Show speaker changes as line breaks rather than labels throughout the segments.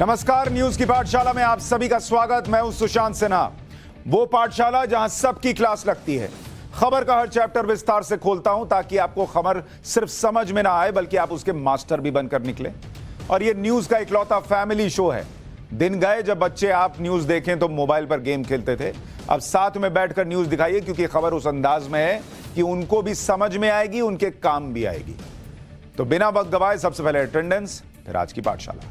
नमस्कार, न्यूज की पाठशाला में आप सभी का स्वागत। मैं हूं सुशांत सिन्हा। वो पाठशाला जहां सबकी क्लास लगती है। खबर का हर चैप्टर विस्तार से खोलता हूं ताकि आपको खबर सिर्फ समझ में ना आए बल्कि आप उसके मास्टर भी बनकर निकले। और ये न्यूज का इकलौता फैमिली शो है। दिन गए जब बच्चे आप न्यूज देखें तो मोबाइल पर गेम खेलते थे। अब साथ में बैठकर न्यूज दिखाइए, क्योंकि खबर उस अंदाज में है कि उनको भी समझ में आएगी, उनके काम भी आएगी। तो बिना वक्त गवाए सबसे पहले अटेंडेंस, फिर आज की पाठशाला।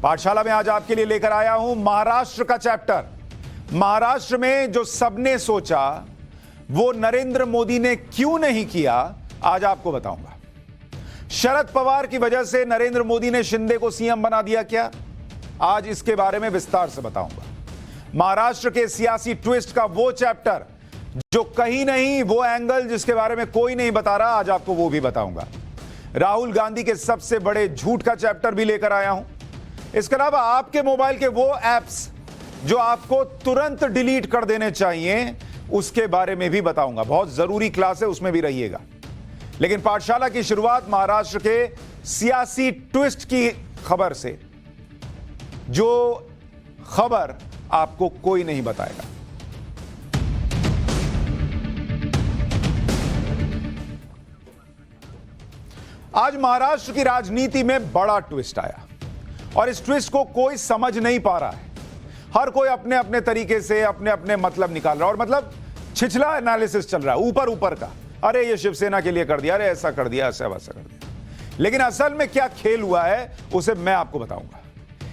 पाठशाला में आज आपके लिए लेकर आया हूं महाराष्ट्र का चैप्टर। महाराष्ट्र में जो सबने सोचा वो नरेंद्र मोदी ने क्यों नहीं किया, आज आपको बताऊंगा। शरद पवार की वजह से नरेंद्र मोदी ने शिंदे को सीएम बना दिया क्या, आज इसके बारे में विस्तार से बताऊंगा। महाराष्ट्र के सियासी ट्विस्ट का वो चैप्टर जो कहीं नहीं, वो एंगल जिसके बारे में कोई नहीं बता रहा, आज आपको वो भी बताऊंगा। राहुल गांधी के सबसे बड़े झूठ का चैप्टर भी लेकर आया हूं। इसके अलावा आपके मोबाइल के वो एप्स जो आपको तुरंत डिलीट कर देने चाहिए, उसके बारे में भी बताऊंगा। बहुत जरूरी क्लास है, उसमें भी रहिएगा। लेकिन पाठशाला की शुरुआत महाराष्ट्र के सियासी ट्विस्ट की खबर से, जो खबर आपको कोई नहीं बताएगा। आज महाराष्ट्र की राजनीति में बड़ा ट्विस्ट आया और इस ट्विस्ट को कोई समझ नहीं पा रहा है। हर कोई अपने अपने तरीके से अपने अपने मतलब निकाल रहा है, और मतलब छिछला एनालिसिस चल रहा है, ऊपर ऊपर का। अरे ये शिवसेना के लिए कर दिया, अरे ऐसा कर दिया, ऐसा वैसा कर दिया। लेकिन असल में क्या खेल हुआ है उसे मैं आपको बताऊंगा।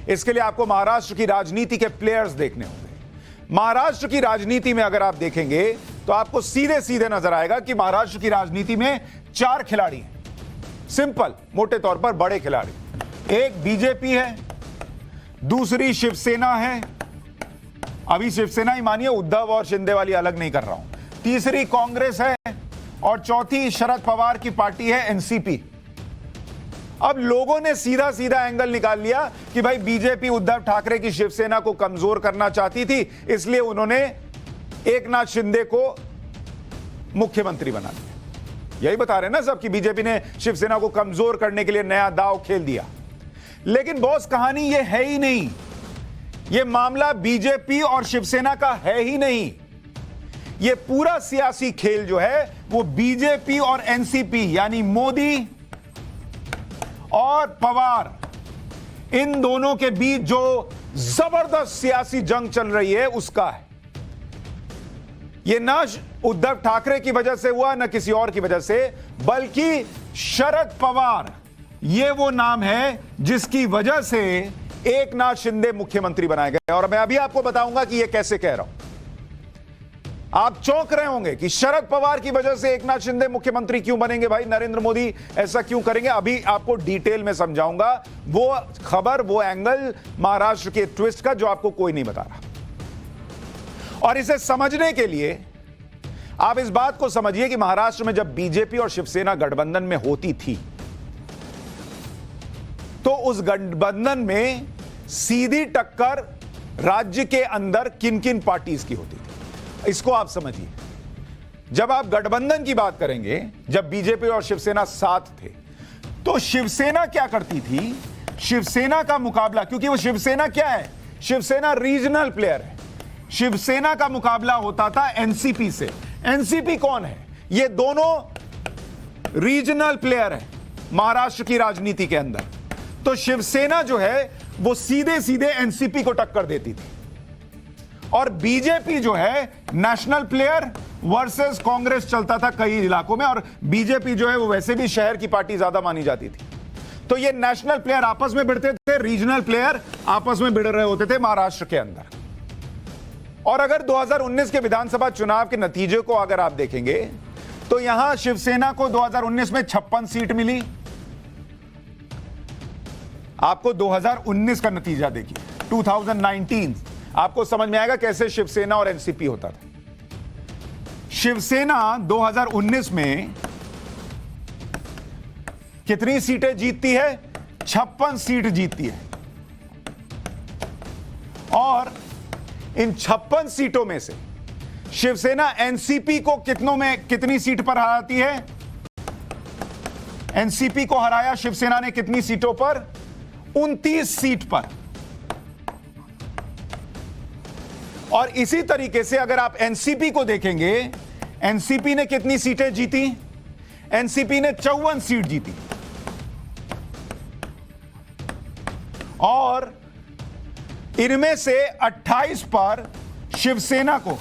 इसके लिए आपको महाराष्ट्र की राजनीति के प्लेयर्स देखने होंगे। महाराष्ट्र की राजनीति में अगर आप देखेंगे तो आपको सीधे सीधे नजर आएगा कि महाराष्ट्र की राजनीति में 4 खिलाड़ी हैं। सिंपल, मोटे तौर पर बड़े खिलाड़ी। एक बीजेपी है, दूसरी शिवसेना है, अभी शिवसेना ही मानिए, उद्धव और शिंदे वाली अलग नहीं कर रहा हूं। तीसरी कांग्रेस है और चौथी शरद पवार की पार्टी है एनसीपी। अब लोगों ने सीधा सीधा एंगल निकाल लिया कि भाई बीजेपी उद्धव ठाकरे की शिवसेना को कमजोर करना चाहती थी, इसलिए उन्होंने एकनाथ शिंदे को मुख्यमंत्री बना दिया। यही बता रहे हैं ना सब कि बीजेपी ने शिवसेना को कमजोर करने के लिए नया दांव खेल दिया। लेकिन बॉस, कहानी ये है ही नहीं। ये मामला बीजेपी और शिवसेना का है ही नहीं। ये पूरा सियासी खेल जो है वो बीजेपी और एनसीपी यानी मोदी और पवार, इन दोनों के बीच जो जबरदस्त सियासी जंग चल रही है उसका है। ये ना उद्धव ठाकरे की वजह से हुआ, ना किसी और की वजह से, बल्कि शरद पवार ये वो नाम है जिसकी वजह से एकनाथ शिंदे मुख्यमंत्री बनाए गए। और मैं अभी आपको बताऊंगा कि ये कैसे कह रहा हूं। आप चौंक रहे होंगे कि शरद पवार की वजह से एकनाथ शिंदे मुख्यमंत्री क्यों बनेंगे, भाई नरेंद्र मोदी ऐसा क्यों करेंगे। अभी आपको डिटेल में समझाऊंगा वो खबर, वो एंगल महाराष्ट्र के ट्विस्ट का जो आपको कोई नहीं बता रहा। और इसे समझने के लिए आप इस बात को समझिए कि महाराष्ट्र में जब बीजेपी और शिवसेना गठबंधन में होती थी तो उस गठबंधन में सीधी टक्कर राज्य के अंदर किन किन पार्टीज की होती थी, इसको आप समझिए। जब आप गठबंधन की बात करेंगे, जब बीजेपी और शिवसेना साथ थे, तो शिवसेना क्या करती थी, शिवसेना का मुकाबला, क्योंकि वो शिवसेना क्या है, शिवसेना रीजनल प्लेयर है, शिवसेना का मुकाबला होता था एनसीपी से। एनसीपी कौन है, ये दोनों रीजनल प्लेयर है महाराष्ट्र की राजनीति के अंदर। तो शिवसेना जो है वो सीधे सीधे एनसीपी को टक्कर देती थी, और बीजेपी जो है नेशनल प्लेयर वर्सेस कांग्रेस चलता था कई इलाकों में, और बीजेपी जो है वो वैसे भी शहर की पार्टी ज्यादा मानी जाती थी। तो ये नेशनल प्लेयर आपस में भिड़ते थे, रीजनल प्लेयर आपस में भिड़ रहे होते थे महाराष्ट्र के अंदर। और अगर 2019 के विधानसभा चुनाव के नतीजे को अगर आप देखेंगे तो यहां शिवसेना को 2019 में 56 सीट मिली। आपको 2019 का नतीजा देखिए, 2019, आपको समझ में आएगा कैसे शिवसेना और एनसीपी होता था। शिवसेना 2019 में कितनी सीटें जीतती है, 56 सीट जीतती है। और इन 56 सीटों में से शिवसेना एनसीपी को कितनी सीट पर हराती है? एनसीपी को हराया शिवसेना ने कितनी सीटों पर? 29 सीट पर। और इसी तरीके से अगर आप एनसीपी को देखेंगे, एनसीपी ने कितनी सीटें जीती? एनसीपी ने 54 सीट जीती। और इनमें से 28 पर शिवसेना को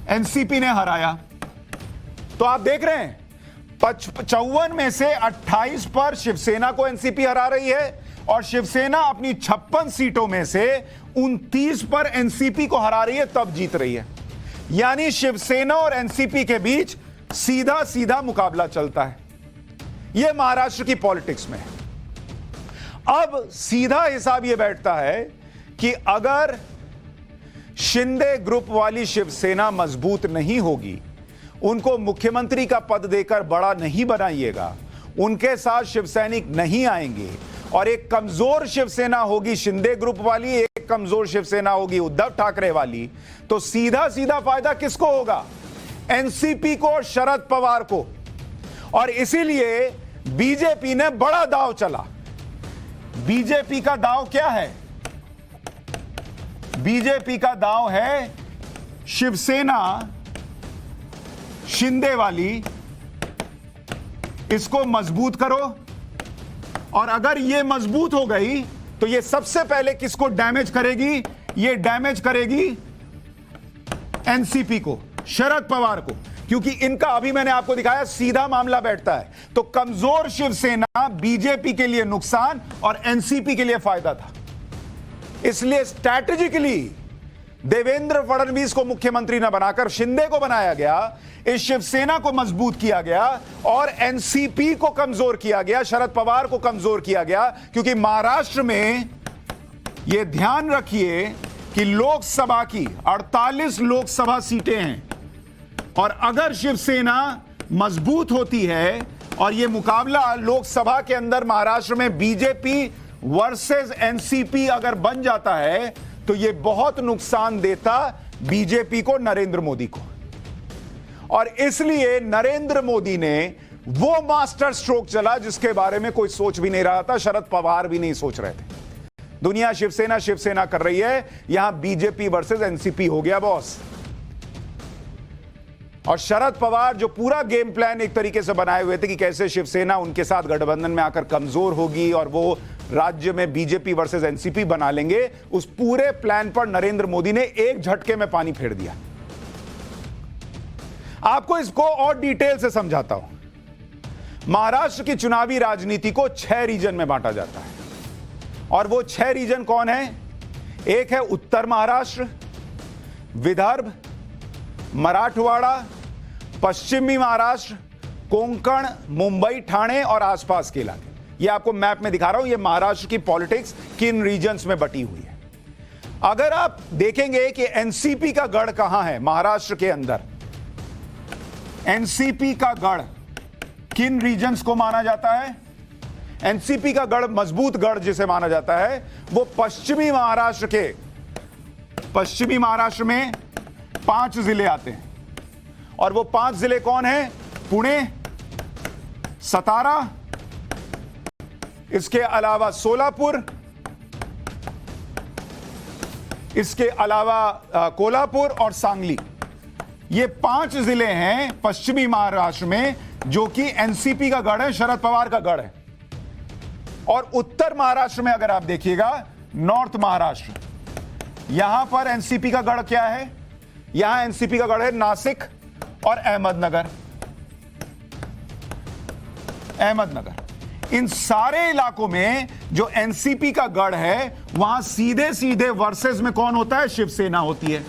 एनसीपी ने हराया। तो आप देख रहे हैं 54 में से 28 पर शिवसेना को एनसीपी हरा रही है और शिवसेना अपनी 56 सीटों में से 29 पर एनसीपी को हरा रही है, तब जीत रही है। यानी शिवसेना और एनसीपी के बीच सीधा सीधा मुकाबला चलता है। यह महाराष्ट्र की पॉलिटिक्स में है। अब सीधा हिसाब यह बैठता है कि अगर शिंदे ग्रुप वाली शिवसेना मजबूत नहीं होगी, उनको मुख्यमंत्री का पद देकर बड़ा नहीं बनाइएगा, उनके साथ शिवसैनिक नहीं आएंगे और एक कमजोर शिवसेना होगी शिंदे ग्रुप वाली, एक कमजोर शिवसेना होगी उद्धव ठाकरे वाली, तो सीधा सीधा फायदा किसको होगा? एनसीपी को और शरद पवार को। और इसीलिए बीजेपी ने बड़ा दांव चला। बीजेपी का दांव क्या है? बीजेपी का दांव है शिवसेना शिंदे वाली, इसको मजबूत करो, और अगर ये मजबूत हो गई तो ये सबसे पहले किसको डैमेज करेगी? ये डैमेज करेगी एनसीपी को, शरद पवार को, क्योंकि इनका अभी मैंने आपको दिखाया सीधा मामला बैठता है। तो कमजोर शिवसेना बीजेपी के लिए नुकसान और एनसीपी के लिए फायदा था। इसलिए स्ट्रैटेजिकली देवेंद्र फडणवीस को मुख्यमंत्री न बनाकर शिंदे को बनाया गया, इस शिवसेना को मजबूत किया गया और एनसीपी को कमजोर किया गया, शरद पवार को कमजोर किया गया। क्योंकि महाराष्ट्र में यह ध्यान रखिए कि लोकसभा की 48 लोकसभा सीटें हैं और अगर शिवसेना मजबूत होती है और यह मुकाबला लोकसभा के अंदर महाराष्ट्र में बीजेपी वर्सेस एनसीपी अगर बन जाता है तो यह बहुत नुकसान देता बीजेपी को, नरेंद्र मोदी को। और इसलिए नरेंद्र मोदी ने वो मास्टर स्ट्रोक चला जिसके बारे में कोई सोच भी नहीं रहा था, शरद पवार भी नहीं सोच रहे थे। दुनिया शिवसेना शिवसेना कर रही है, यहां बीजेपी वर्सेस एनसीपी हो गया बॉस। और शरद पवार जो पूरा गेम प्लान एक तरीके से बनाए हुए थे कि कैसे शिवसेना उनके साथ गठबंधन में आकर कमजोर होगी और वो राज्य में बीजेपी वर्सेस एनसीपी बना लेंगे, उस पूरे प्लान पर नरेंद्र मोदी ने एक झटके में पानी फेर दिया। आपको इसको और डिटेल से समझाता हूं। महाराष्ट्र की चुनावी राजनीति को 6 रीजन में बांटा जाता है और वो 6 रीजन कौन है? एक है उत्तर महाराष्ट्र, विदर्भ, मराठवाड़ा, पश्चिमी महाराष्ट्र, कोंकण, मुंबई, ठाणे और आसपास के इलाके। ये आपको मैप में दिखा रहा हूं, ये महाराष्ट्र की पॉलिटिक्स किन रीजन्स में बटी हुई है। अगर आप देखेंगे कि एनसीपी का गढ़ कहां है महाराष्ट्र के अंदर, एनसीपी का गढ़ किन रीजन्स को माना जाता है? एनसीपी का गढ़, मजबूत गढ़ जिसे माना जाता है, वो पश्चिमी महाराष्ट्र के, पश्चिमी महाराष्ट्र में 5 जिले आते हैं और वो 5 जिले कौन हैं? पुणे, सतारा, इसके अलावा सोलापुर, इसके अलावा कोल्हापुर और सांगली। ये 5 जिले हैं पश्चिमी महाराष्ट्र में जो कि एनसीपी का गढ़ है, शरद पवार का गढ़ है। और उत्तर महाराष्ट्र में अगर आप देखिएगा, नॉर्थ महाराष्ट्र, यहां पर एनसीपी का गढ़ क्या है? यहां एनसीपी का गढ़ है नासिक और अहमदनगर। इन सारे इलाकों में जो एनसीपी का गढ़ है, वहां सीधे सीधे वर्सेस में कौन होता है? शिवसेना होती है।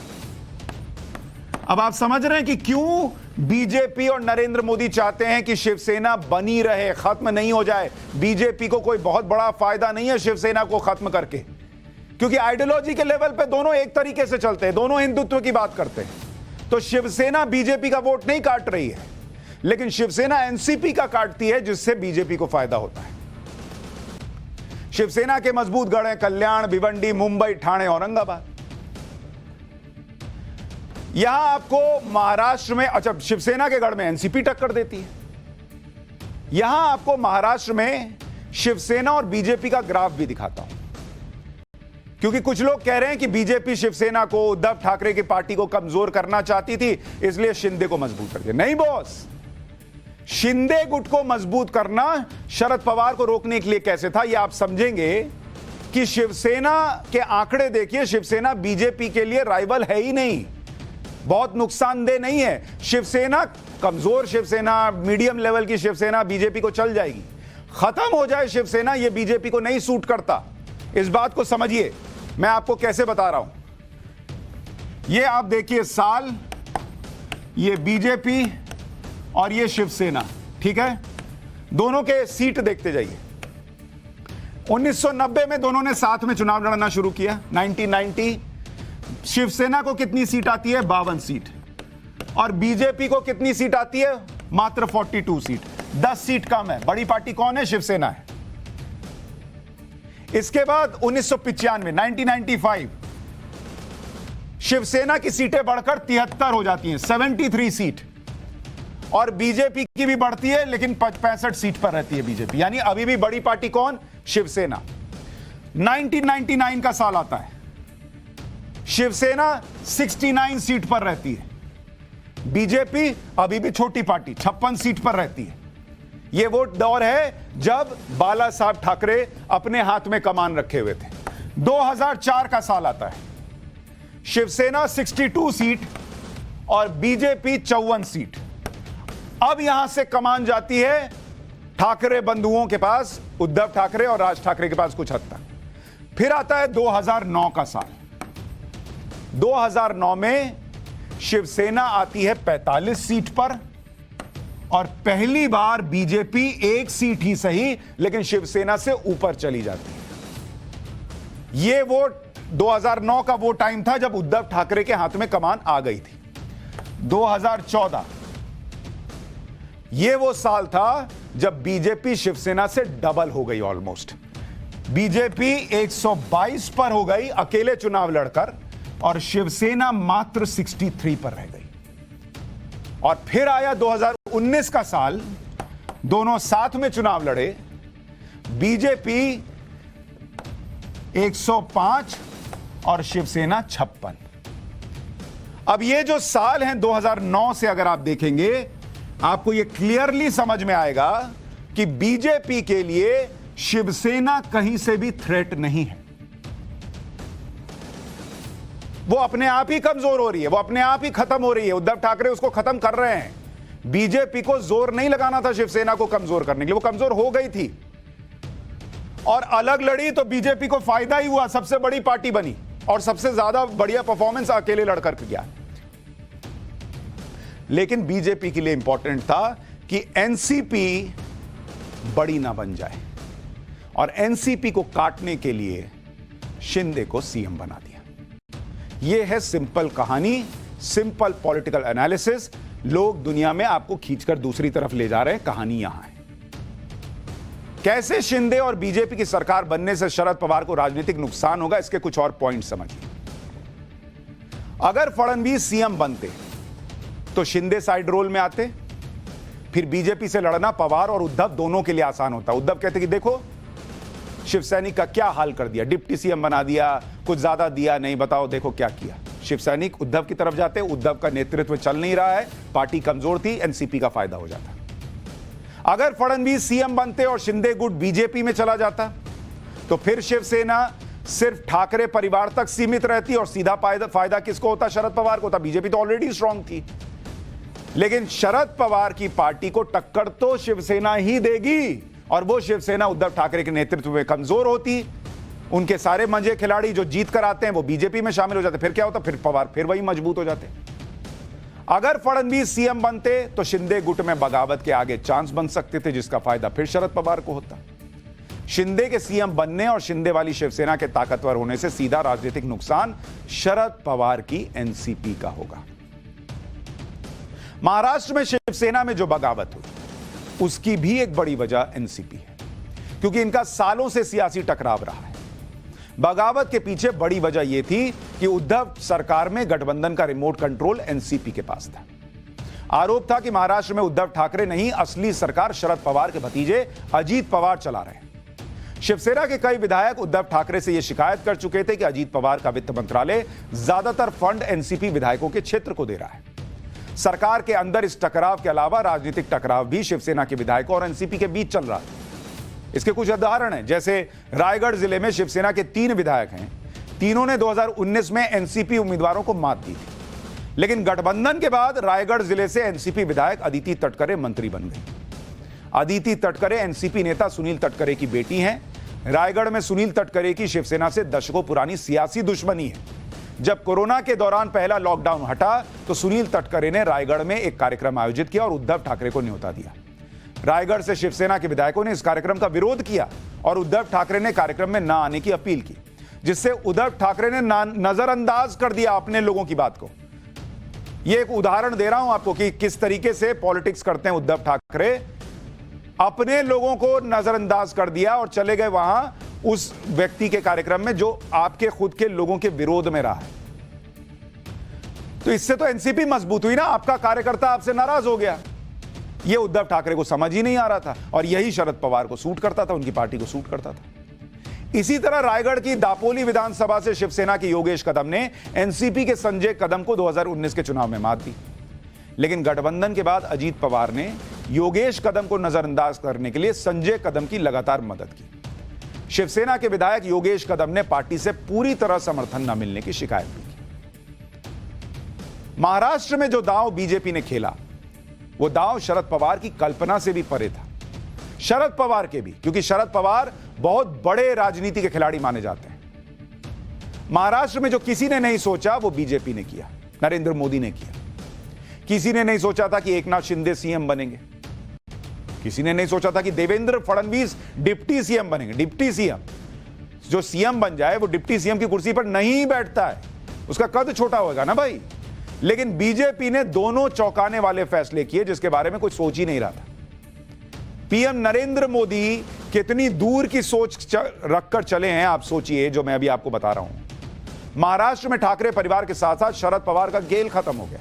अब आप समझ रहे हैं कि क्यों बीजेपी और नरेंद्र मोदी चाहते हैं कि शिवसेना बनी रहे, खत्म नहीं हो जाए। बीजेपी को कोई बहुत बड़ा फायदा नहीं है शिवसेना को खत्म करके, क्योंकि आइडियोलॉजी के लेवल पे दोनों एक तरीके से चलते हैं, दोनों हिंदुत्व की बात करते हैं। तो शिवसेना बीजेपी का वोट नहीं काट रही है, लेकिन शिवसेना एनसीपी का काटती है, जिससे बीजेपी को फायदा होता है। शिवसेना के मजबूत गढ़ हैं कल्याण, भिवंडी, मुंबई, ठाणे, औरंगाबाद। यहां आपको महाराष्ट्र में, अच्छा शिवसेना के गढ़ में एनसीपी टक्कर देती है। यहां आपको महाराष्ट्र में शिवसेना और बीजेपी का ग्राफ भी दिखाता हूं, क्योंकि कुछ लोग कह रहे हैं कि बीजेपी शिवसेना को, उद्धव ठाकरे की पार्टी को कमजोर करना चाहती थी, इसलिए शिंदे को मजबूत कर दिया। नहीं बॉस, शिंदे गुट को मजबूत करना शरद पवार को रोकने के लिए कैसे था, यह आप समझेंगे कि शिवसेना के आंकड़े देखिए। शिवसेना बीजेपी के लिए राइवल है ही नहीं, बहुत नुकसानदेह नहीं है। शिवसेना कमजोर, शिवसेना मीडियम लेवल की शिवसेना बीजेपी को चल जाएगी। खत्म हो जाए शिवसेना, यह बीजेपी को नहीं सूट करता। इस बात को समझिए, मैं आपको कैसे बता रहा हूं। यह आप देखिए साल, यह बीजेपी और यह शिवसेना, ठीक है। दोनों के सीट देखते जाइए। 1990 में दोनों ने साथ में चुनाव लड़ना शुरू किया। 1990 शिवसेना को कितनी सीट आती है? 52 सीट। और बीजेपी को कितनी सीट आती है? मात्र 42 सीट, 10 सीट कम है। बड़ी पार्टी कौन है? शिवसेना है। इसके बाद 1995 1995 शिवसेना की सीटें बढ़कर 73 हो जाती हैं, 73 सीट। और बीजेपी की भी बढ़ती है, लेकिन 65 सीट पर रहती है बीजेपी। यानी अभी भी बड़ी पार्टी कौन? शिवसेना। 1999 का साल आता है, शिवसेना 69 सीट पर रहती है, बीजेपी अभी भी छोटी पार्टी 56 सीट पर रहती है। यह वो दौर है जब बाला साहब ठाकरे अपने हाथ में कमान रखे हुए थे। 2004 का साल आता है, शिवसेना 62 सीट और बीजेपी 54 सीट। अब यहां से कमान जाती है ठाकरे बंधुओं के पास, उद्धव ठाकरे और राज ठाकरे के पास कुछ हद तक। फिर आता है 2009 का साल। 2009 में शिवसेना आती है 45 सीट पर और पहली बार बीजेपी एक सीट ही सही, लेकिन शिवसेना से ऊपर चली जाती है। यह वो 2009 का वो टाइम था जब उद्धव ठाकरे के हाथ में कमान आ गई थी। 2014 यह वो साल था जब बीजेपी शिवसेना से डबल हो गई। ऑलमोस्ट बीजेपी 122 पर हो गई अकेले चुनाव लड़कर, और शिवसेना मात्र 63 पर रह गई। और फिर आया 2019 का साल, दोनों साथ में चुनाव लड़े। बीजेपी 105 और शिवसेना 56। अब ये जो साल हैं 2009 से अगर आप देखेंगे, आपको यह क्लियरली समझ में आएगा कि बीजेपी के लिए शिवसेना कहीं से भी थ्रेट नहीं है। वो अपने आप ही कमजोर हो रही है, वो अपने आप ही खत्म हो रही है। उद्धव ठाकरे उसको खत्म कर रहे हैं। बीजेपी को जोर नहीं लगाना था शिवसेना को कमजोर करने के लिए, वो कमजोर हो गई थी और अलग लड़ी तो बीजेपी को फायदा ही हुआ, सबसे बड़ी पार्टी बनी और सबसे ज्यादा बढ़िया परफॉर्मेंस अकेले लड़कर किया। लेकिन बीजेपी के लिए इंपॉर्टेंट था कि एनसीपी बड़ी ना बन जाए, और एनसीपी को काटने के लिए शिंदे को सीएम बना दिया। यह है सिंपल कहानी, सिंपल पॉलिटिकल एनालिसिस। लोग दुनिया में आपको खींचकर दूसरी तरफ ले जा रहे हैं, कहानी यहां है। कैसे शिंदे और बीजेपी की सरकार बनने से शरद पवार को राजनीतिक नुकसान होगा, इसके कुछ और पॉइंट समझिए। अगर फडणवीस सीएम बनते तो शिंदे साइड रोल में आते, फिर बीजेपी से लड़ना पवार और उद्धव दोनों के लिए आसान होता। उद्धव कहते कि देखो शिवसैनिक का क्या हाल कर दिया, डिप्टी सीएम बना दिया, कुछ ज्यादा दिया नहीं, बताओ देखो क्या किया। शिवसैनिक उद्धव की तरफ जाते, उद्धव का नेतृत्व चल नहीं रहा है, पार्टी कमजोर थी, एनसीपी का फायदा हो जाता। अगर फडणवीस सीएम बनते और शिंदे गुट बीजेपी में चला जाता, तो फिर शिवसेना सिर्फ ठाकरे परिवार तक सीमित रहती और सीधा फायदा किसको होता? शरद पवार को होता। बीजेपी तो ऑलरेडी स्ट्रांग थी। लेकिन शरद पवार की पार्टी को टक्कर तो शिवसेना ही देगी, और वो शिवसेना उद्धव ठाकरे के नेतृत्व में कमजोर होती। उनके सारे मंजे खिलाड़ी जो जीत कर आते हैं वो बीजेपी में शामिल हो जाते। फिर क्या होता? फिर पवार फिर वही मजबूत हो जाते। अगर फडणवीस सीएम बनते तो शिंदे गुट में बगावत के आगे चांस बन सकते थे, जिसका फायदा फिर शरद पवार को होता। शिंदे के सीएम बनने और शिंदे वाली शिवसेना के ताकतवर होने से सीधा राजनीतिक नुकसान शरद पवार की एनसीपी का होगा। महाराष्ट्र में शिवसेना में जो बगावत हुई उसकी भी एक बड़ी वजह एनसीपी है, क्योंकि इनका सालों से सियासी टकराव रहा है। बगावत के पीछे बड़ी वजह यह थी कि उद्धव सरकार में गठबंधन का रिमोट कंट्रोल एनसीपी के पास था। आरोप था कि महाराष्ट्र में उद्धव ठाकरे नहीं, असली सरकार शरद पवार के भतीजे अजीत पवार चला रहे हैं। शिवसेना के कई विधायक उद्धव ठाकरे से यह शिकायत कर चुके थे कि अजीत पवार का वित्त मंत्रालय ज्यादातर फंड एनसीपी विधायकों के क्षेत्र को दे रहा है। सरकार के अंदर इस टकराव के अलावा राजनीतिक टकराव भी शिवसेना के विधायकों और एनसीपी के बीच चल रहा है। इसके कुछ उदाहरण हैं, जैसे रायगढ़ जिले में शिवसेना के 3 विधायक हैं। तीनों ने 2019 में एनसीपी उम्मीदवारों को मात दी थी, लेकिन गठबंधन के बाद रायगढ़ जिले से एनसीपी विधायक अदिति तटकरे मंत्री बन गई। अदिति तटकरे एनसीपी नेता सुनील तटकरे की बेटी हैं। रायगढ़ में सुनील तटकरे की शिवसेना से दशकों पुरानी सियासी दुश्मनी है। जब कोरोना के दौरान पहला लॉकडाउन हटा तो सुनील तटकरे ने रायगढ़ में एक कार्यक्रम आयोजित किया और उद्धव ठाकरे को न्योता दिया। रायगढ़ से शिवसेना के विधायकों ने इस कार्यक्रम का विरोध किया और उद्धव ठाकरे ने कार्यक्रम में न आने की अपील की, जिससे उद्धव ठाकरे ने नजरअंदाज कर दिया अपने लोगों की बात को। यह एक उदाहरण दे रहा हूं आपको कि किस तरीके से पॉलिटिक्स करते हैं उद्धव ठाकरे। अपने लोगों को नजरअंदाज कर दिया और चले गए वहां उस व्यक्ति के कार्यक्रम में जो आपके खुद के लोगों के विरोध में रहा है। तो इससे तो एनसीपी मजबूत हुई ना, आपका कार्यकर्ता आपसे नाराज हो गया। यह उद्धव ठाकरे को समझ ही नहीं आ रहा था और यही शरद पवार को सूट करता था, उनकी पार्टी को सूट करता था। इसी तरह रायगढ़ की दापोली विधानसभा से शिवसेना के योगेश कदम ने एनसीपी के संजय कदम को 2019 के चुनाव में मात दी, लेकिन गठबंधन के बाद अजीत पवार ने योगेश कदम को नजरअंदाज करने के लिए संजय कदम की लगातार मदद की। शिवसेना के विधायक योगेश कदम ने पार्टी से पूरी तरह समर्थन न मिलने की शिकायत भी की। महाराष्ट्र में जो दांव बीजेपी ने खेला, वो दांव शरद पवार की कल्पना से भी परे था। शरद पवार के भी, क्योंकि शरद पवार बहुत बड़े राजनीति के खिलाड़ी माने जाते हैं। महाराष्ट्र में जो किसी ने नहीं सोचा वो बीजेपी ने किया, नरेंद्र मोदी ने किया। किसी ने नहीं सोचा था कि एकनाथ शिंदे सीएम बनेंगे। किसी ने नहीं सोचा था कि देवेंद्र फडणवीस डिप्टी सीएम बनेंगे। डिप्टी सीएम, जो सीएम बन जाए वो डिप्टी सीएम की कुर्सी पर नहीं बैठता है, उसका कद छोटा होगा ना भाई। लेकिन बीजेपी ने दोनों चौंकाने वाले फैसले किए जिसके बारे में कोई सोच ही नहीं रहा था। पीएम नरेंद्र मोदी कितनी दूर की सोच रखकर चले हैं, आप सोचिए, जो मैं अभी आपको बता रहा हूं। महाराष्ट्र में ठाकरे परिवार के साथ साथ शरद पवार का खेल खत्म हो गया।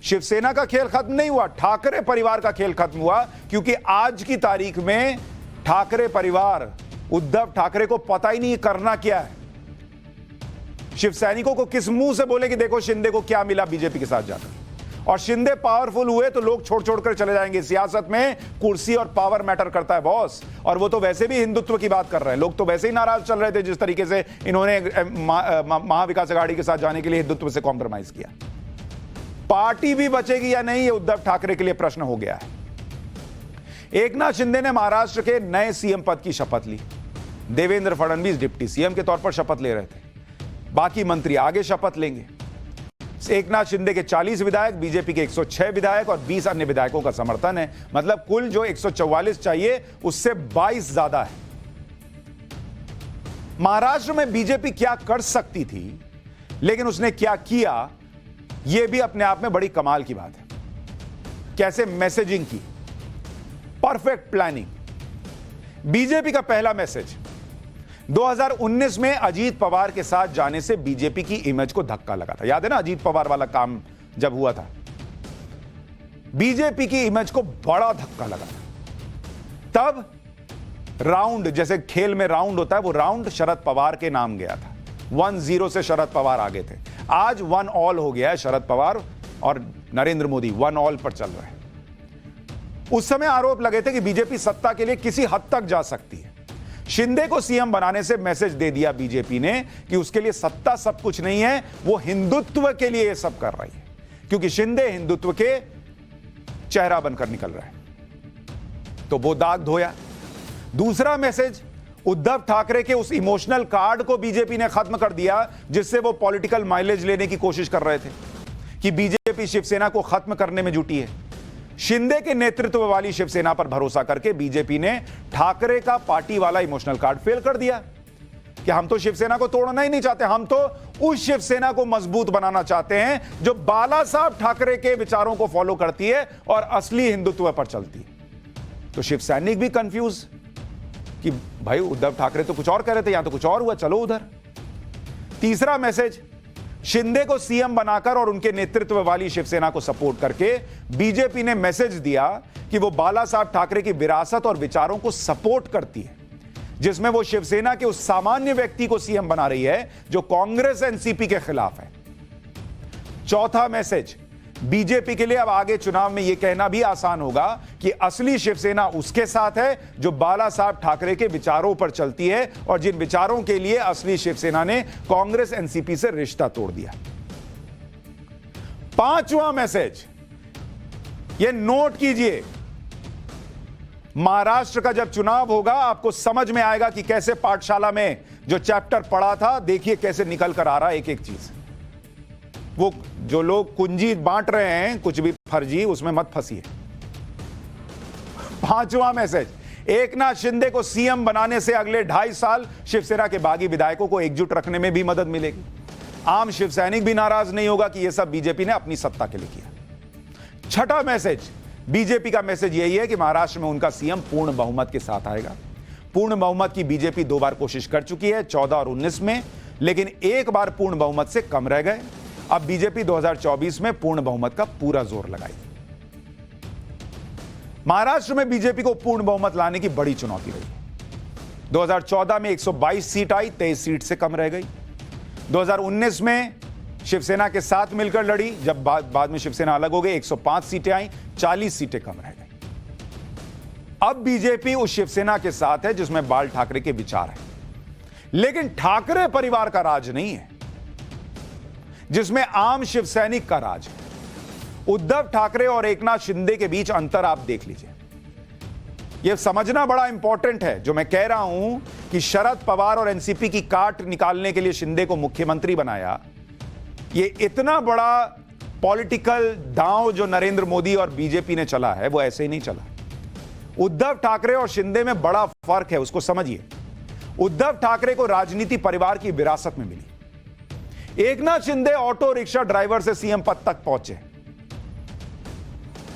शिवसेना का खेल खत्म नहीं हुआ, ठाकरे परिवार का खेल खत्म हुआ, क्योंकि आज की तारीख में ठाकरे परिवार, उद्धव ठाकरे को पता ही नहीं करना क्या है। शिव सैनिकों को किस मुंह से बोले कि देखो शिंदे को क्या मिला बीजेपी के साथ जाकर, और शिंदे पावरफुल हुए तो लोग छोड़ छोड़ कर चले जाएंगे। सियासत में कुर्सी और पावर मैटर करता है बॉस, और वो तो वैसे भी हिंदुत्व की बात कर रहे हैं। लोग तो वैसे ही नाराज चल रहे थे जिस तरीके से इन्होंने महाविकास आघाड़ी के साथ जाने के लिए हिंदुत्व से कॉम्प्रोमाइज किया। पार्टी भी बचेगी या नहीं, ये उद्धव ठाकरे के लिए प्रश्न हो गया है। एकनाथ शिंदे ने महाराष्ट्र के नए सीएम पद की शपथ ली। देवेंद्र फडणवीस डिप्टी सीएम के तौर पर शपथ ले रहे थे, बाकी मंत्री आगे शपथ लेंगे। एकनाथ शिंदे के 40 विधायक, बीजेपी के 106 विधायक और 20 अन्य विधायकों का समर्थन है। मतलब कुल जो 144 चाहिए उससे 22 ज्यादा है। महाराष्ट्र में बीजेपी क्या कर सकती थी, लेकिन उसने क्या किया, यह भी अपने आप में बड़ी कमाल की बात है। कैसे मैसेजिंग की, परफेक्ट प्लानिंग। बीजेपी का पहला मैसेज 2019 में अजीत पवार के साथ जाने से बीजेपी की इमेज को धक्का लगा था। याद है ना, अजीत पवार वाला काम जब हुआ था, बीजेपी की इमेज को बड़ा धक्का लगा था। तब राउंड, जैसे खेल में राउंड होता है, वो राउंड शरद पवार के नाम गया था। 1-0 से शरद पवार आगे थे। आज 1 ऑल हो गया है, शरद पवार और नरेंद्र मोदी 1 ऑल पर चल रहे हैं। उस समय आरोप लगे थे कि बीजेपी सत्ता के लिए किसी हद तक जा सकती है। शिंदे को सीएम बनाने से मैसेज दे दिया बीजेपी ने कि उसके लिए सत्ता सब कुछ नहीं है, वो हिंदुत्व के लिए ये सब कर रही है, क्योंकि शिंदे हिंदुत्व के चेहरा बनकर निकल रहा है। तो वो दाग धोया। दूसरा मैसेज, उद्धव ठाकरे के उस इमोशनल कार्ड को बीजेपी ने खत्म कर दिया जिससे वो पॉलिटिकल माइलेज लेने की कोशिश कर रहे थे कि बीजेपी शिवसेना को खत्म करने में जुटी है। शिंदे के नेतृत्व वाली शिवसेना पर भरोसा करके बीजेपी ने ठाकरे का पार्टी वाला इमोशनल कार्ड फेल कर दिया कि हम तो शिवसेना को तोड़ना ही नहीं चाहते, हम तो उस शिवसेना को मजबूत बनाना चाहते हैं जो बाला साहब ठाकरे के विचारों को फॉलो करती है और असली हिंदुत्व पर चलती है। तो शिव सैनिक भी कंफ्यूज, कि भाई उद्धव ठाकरे तो कुछ और कह रहे थे, यहां तो कुछ और हुआ, चलो उधर। तीसरा मैसेज, शिंदे को सीएम बनाकर और उनके नेतृत्व वाली शिवसेना को सपोर्ट करके बीजेपी ने मैसेज दिया कि वो बाला साहब ठाकरे की विरासत और विचारों को सपोर्ट करती है, जिसमें वो शिवसेना के उस सामान्य व्यक्ति को सीएम बना रही है जो कांग्रेस एनसीपी के खिलाफ है। चौथा मैसेज, बीजेपी के लिए अब आगे चुनाव में यह कहना भी आसान होगा कि असली शिवसेना उसके साथ है जो बाला साहब ठाकरे के विचारों पर चलती है और जिन विचारों के लिए असली शिवसेना ने कांग्रेस एनसीपी से रिश्ता तोड़ दिया। पांचवा मैसेज, यह नोट कीजिए, महाराष्ट्र का जब चुनाव होगा आपको समझ में आएगा कि कैसे पाठशाला में जो चैप्टर पढ़ा था, देखिए कैसे निकल कर आ रहा है एक एक चीज। वो जो लोग कुंजी बांट रहे हैं कुछ भी फर्जी, उसमें मत फंसिए। पांचवा मैसेज, एकनाथ शिंदे को सीएम बनाने से अगले 2.5 साल शिवसेना के बागी विधायकों को एकजुट रखने में भी मदद मिलेगी। आम शिव सैनिक भी नाराज नहीं होगा कि यह सब बीजेपी ने अपनी सत्ता के लिए किया। छठा मैसेज, बीजेपी का मैसेज यही है कि महाराष्ट्र में उनका सीएम पूर्ण बहुमत के साथ आएगा। पूर्ण बहुमत की बीजेपी 2 बार कोशिश कर चुकी है, 14 और 19 में, लेकिन एक बार पूर्ण बहुमत से कम रह गए। अब बीजेपी 2024 में पूर्ण बहुमत का पूरा जोर लगाएगी। महाराष्ट्र में बीजेपी को पूर्ण बहुमत लाने की बड़ी चुनौती रही। 2014 में 122 सीट आई, 23 सीट से कम रह गई। 2019 में शिवसेना के साथ मिलकर लड़ी, जब बाद में शिवसेना अलग हो गई, 105 सीटें आई, 40 सीटें कम रह गई। अब बीजेपी उस शिवसेना के साथ है जिसमें बाल ठाकरे के विचार हैं, लेकिन ठाकरे परिवार का राज नहीं है, जिसमें आम शिव सैनिक का राज है। उद्धव ठाकरे और एकनाथ शिंदे के बीच अंतर आप देख लीजिए। यह समझना बड़ा इंपॉर्टेंट है जो मैं कह रहा हूं कि शरद पवार और एनसीपी की काट निकालने के लिए शिंदे को मुख्यमंत्री बनाया। यह इतना बड़ा पॉलिटिकल दांव जो नरेंद्र मोदी और बीजेपी ने चला है वो ऐसे ही नहीं चला। उद्धव ठाकरे और शिंदे में बड़ा फर्क है, उसको समझिए। उद्धव ठाकरे को राजनीति परिवार की विरासत में मिली। Eknath Shinde auto rickshaw driver से सीएम पद तक पहुंचे।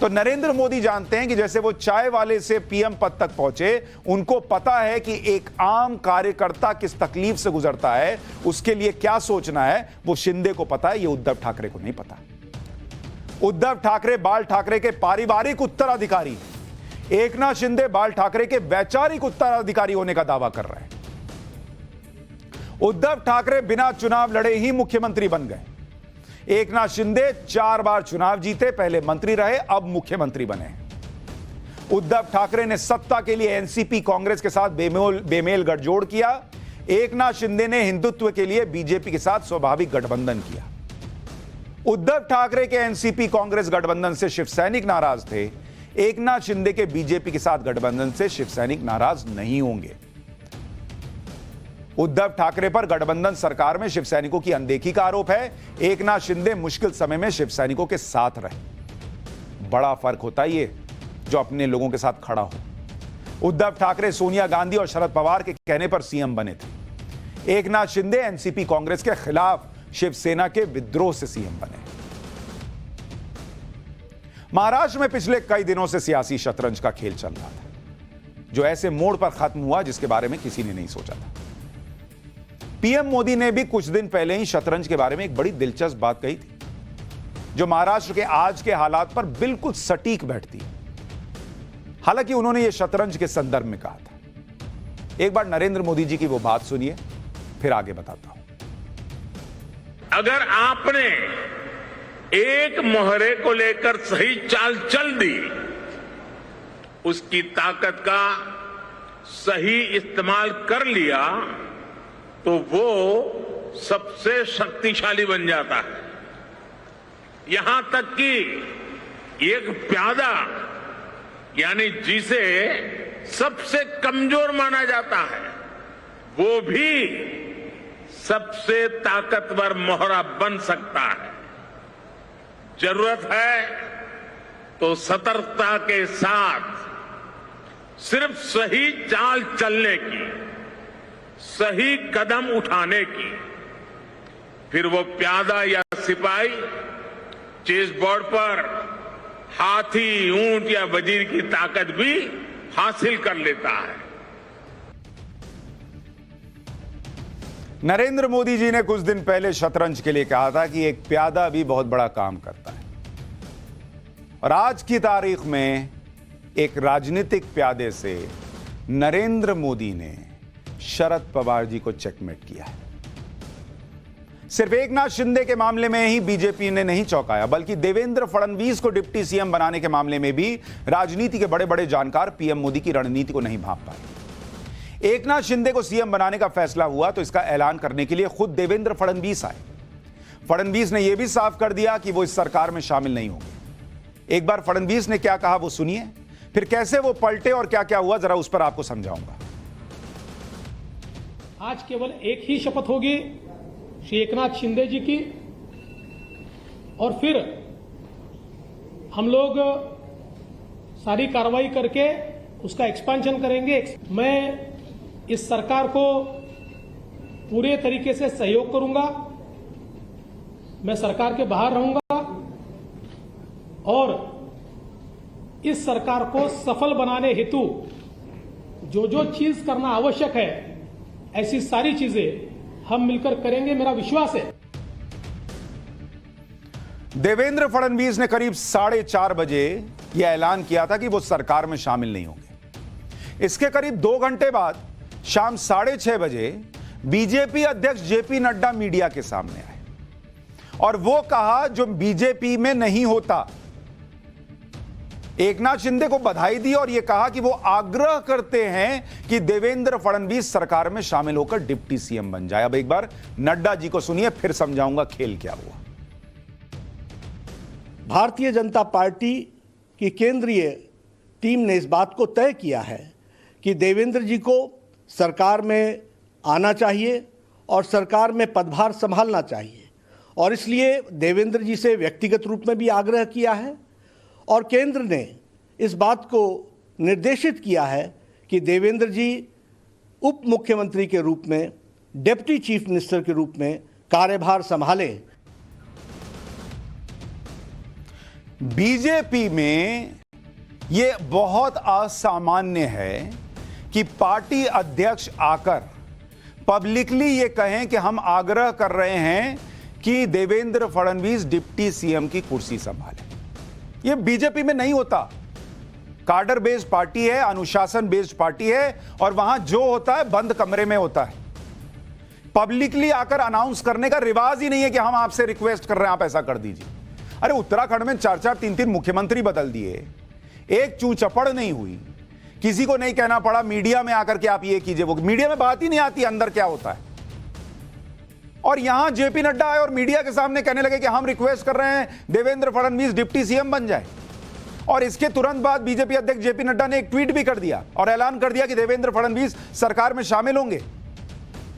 तो नरेंद्र मोदी जानते हैं कि जैसे वो चाय वाले से पीएम पद तक पहुंचे, उनको पता है कि एक आम कार्यकर्ता किस तकलीफ से गुजरता है, उसके लिए क्या सोचना है, वो शिंदे को पता है, ये उद्धव ठाकरे को नहीं पता। उद्धव ठाकरे बाल ठाकरे के पारिवारिक उत्तराधिकारी, एकनाथ शिंदे बाल ठाकरे के वैचारिक उत्तराधिकारी होने का दावा कर रहे हैं। उद्धव ठाकरे बिना चुनाव लड़े ही मुख्यमंत्री बन गए। एकनाथ शिंदे 4 बार चुनाव जीते, पहले मंत्री रहे, अब मुख्यमंत्री बने। उद्धव ठाकरे ने सत्ता के लिए एनसीपी कांग्रेस के साथ बेमेल गठजोड़ किया। एकनाथ शिंदे ने हिंदुत्व के लिए बीजेपी के साथ स्वाभाविक गठबंधन किया। उद्धव ठाकरे के एनसीपी कांग्रेस गठबंधन से शिवसैनिक नाराज थे। एकनाथ शिंदे के बीजेपी के साथ गठबंधन से शिवसैनिक नाराज नहीं होंगे। उद्धव ठाकरे पर गठबंधन सरकार में शिवसैनिकों की अनदेखी का आरोप है। एकनाथ शिंदे मुश्किल समय में शिवसैनिकों के साथ रहे। बड़ा फर्क होता है ये जो अपने लोगों के साथ खड़ा हो। उद्धव ठाकरे सोनिया गांधी और शरद पवार के कहने पर सीएम बने थे। एकनाथ शिंदे एनसीपी कांग्रेस के खिलाफ शिवसेना के विद्रोह से सीएम बने। महाराष्ट्र में पिछले कई दिनों से सियासी शतरंज का खेल चल रहा था, जो ऐसे मोड़ पर खत्म हुआ जिसके बारे में किसी ने नहीं सोचा था। पीएम मोदी ने भी कुछ दिन पहले ही शतरंज के बारे में एक बड़ी दिलचस्प बात कही थी, जो महाराष्ट्र के आज के हालात पर बिल्कुल सटीक बैठती है। हालांकि उन्होंने यह शतरंज के संदर्भ में कहा था। एक बार नरेंद्र मोदी जी की वो बात सुनिए, फिर आगे बताता हूं।
अगर आपने एक मोहरे को लेकर सही चाल चल दी, उसकी ताकत का सही इस्तेमाल कर लिया, तो वो सबसे शक्तिशाली बन जाता है। यहां तक कि एक प्यादा, यानी जिसे सबसे कमजोर माना जाता है, वो भी सबसे ताकतवर मोहरा बन सकता है। जरूरत है तो सतर्कता के साथ सिर्फ सही चाल चलने की, सही कदम उठाने की, फिर वो प्यादा या सिपाही चेस बोर्ड पर हाथी, ऊंट या वजीर की ताकत भी हासिल कर लेता है।
नरेंद्र मोदी जी ने कुछ दिन पहले शतरंज के लिए कहा था कि एक प्यादा भी बहुत बड़ा काम करता है, और आज की तारीख में एक राजनीतिक प्यादे से नरेंद्र मोदी ने शरद पवार जी को चेकमेट किया है। सिर्फ एकनाथ शिंदे के मामले में ही बीजेपी ने नहीं चौंकाया, बल्कि देवेंद्र फडणवीस को डिप्टी सीएम बनाने के मामले में भी राजनीति के बड़े बड़े जानकार पीएम मोदी की रणनीति को नहीं भांप पाए। एकनाथ शिंदे को सीएम बनाने का फैसला हुआ तो इसका ऐलान करने के लिए खुद देवेंद्र फडणवीस आए। फडणवीस ने यह भी साफ कर दिया कि वो इस सरकार में शामिल नहीं होंगे। एक बार फडणवीस ने क्या कहा वो सुनिए, फिर कैसे वो पलटे और क्या क्या हुआ जरा उस पर आपको समझाऊंगा।
आज केवल एक ही शपथ होगी श्री एकनाथ शिंदे जी की, और फिर हम लोग सारी कार्रवाई करके उसका एक्सपेंशन करेंगे। मैं इस सरकार को पूरे तरीके से सहयोग करूंगा, मैं सरकार के बाहर रहूंगा और इस सरकार को सफल बनाने हेतु जो जो चीज करना आवश्यक है ऐसी सारी चीजें हम मिलकर करेंगे, मेरा विश्वास है।
देवेंद्र फडणवीस ने करीब 4:30 बजे यह ऐलान किया था कि वो सरकार में शामिल नहीं होंगे। इसके करीब 2 घंटे बाद शाम 6:30 बजे बीजेपी अध्यक्ष जेपी नड्डा मीडिया के सामने आए और वो कहा जो बीजेपी में नहीं होता। एकनाथ शिंदे को बधाई दी और यह कहा कि वो आग्रह करते हैं कि देवेंद्र फडणवीस सरकार में शामिल होकर डिप्टी सीएम बन जाए। अब एक बार नड्डा जी को सुनिए, फिर समझाऊंगा खेल क्या हुआ।
भारतीय जनता पार्टी की केंद्रीय टीम ने इस बात को तय किया है कि देवेंद्र जी को सरकार में आना चाहिए और सरकार में पदभार संभालना चाहिए, और इसलिए देवेंद्र जी से व्यक्तिगत रूप में भी आग्रह किया है और केंद्र ने इस बात को निर्देशित किया है कि देवेंद्र जी उप मुख्यमंत्री के रूप में, डिप्टी चीफ मिनिस्टर के रूप में कार्यभार संभालें।
बीजेपी में यह बहुत असामान्य है कि पार्टी अध्यक्ष आकर पब्लिकली यह कहें कि हम आग्रह कर रहे हैं कि देवेंद्र फडणवीस डिप्टी सीएम की कुर्सी संभालें। यह बीजेपी में नहीं होता। कार्डर बेस्ड पार्टी है, अनुशासन बेस्ड पार्टी है, और वहां जो होता है बंद कमरे में होता है। पब्लिकली आकर अनाउंस करने का रिवाज ही नहीं है कि हम आपसे रिक्वेस्ट कर रहे हैं आप ऐसा कर दीजिए। अरे उत्तराखंड में 4-4, 3-3 मुख्यमंत्री बदल दिए, एक चू चपड़ नहीं हुई, किसी को नहीं कहना पड़ा मीडिया में आकर के आप ये कीजिए वो, मीडिया में बात ही नहीं आती अंदर क्या होता है। और यहां जेपी नड्डा आए और मीडिया के सामने कहने लगे कि हम रिक्वेस्ट कर रहे हैं देवेंद्र फडणवीस डिप्टी सीएम बन जाए। और इसके तुरंत बाद बीजेपी अध्यक्ष जेपी नड्डा ने एक ट्वीट भी कर दिया और ऐलान कर दिया कि देवेंद्र फडणवीस सरकार में शामिल होंगे।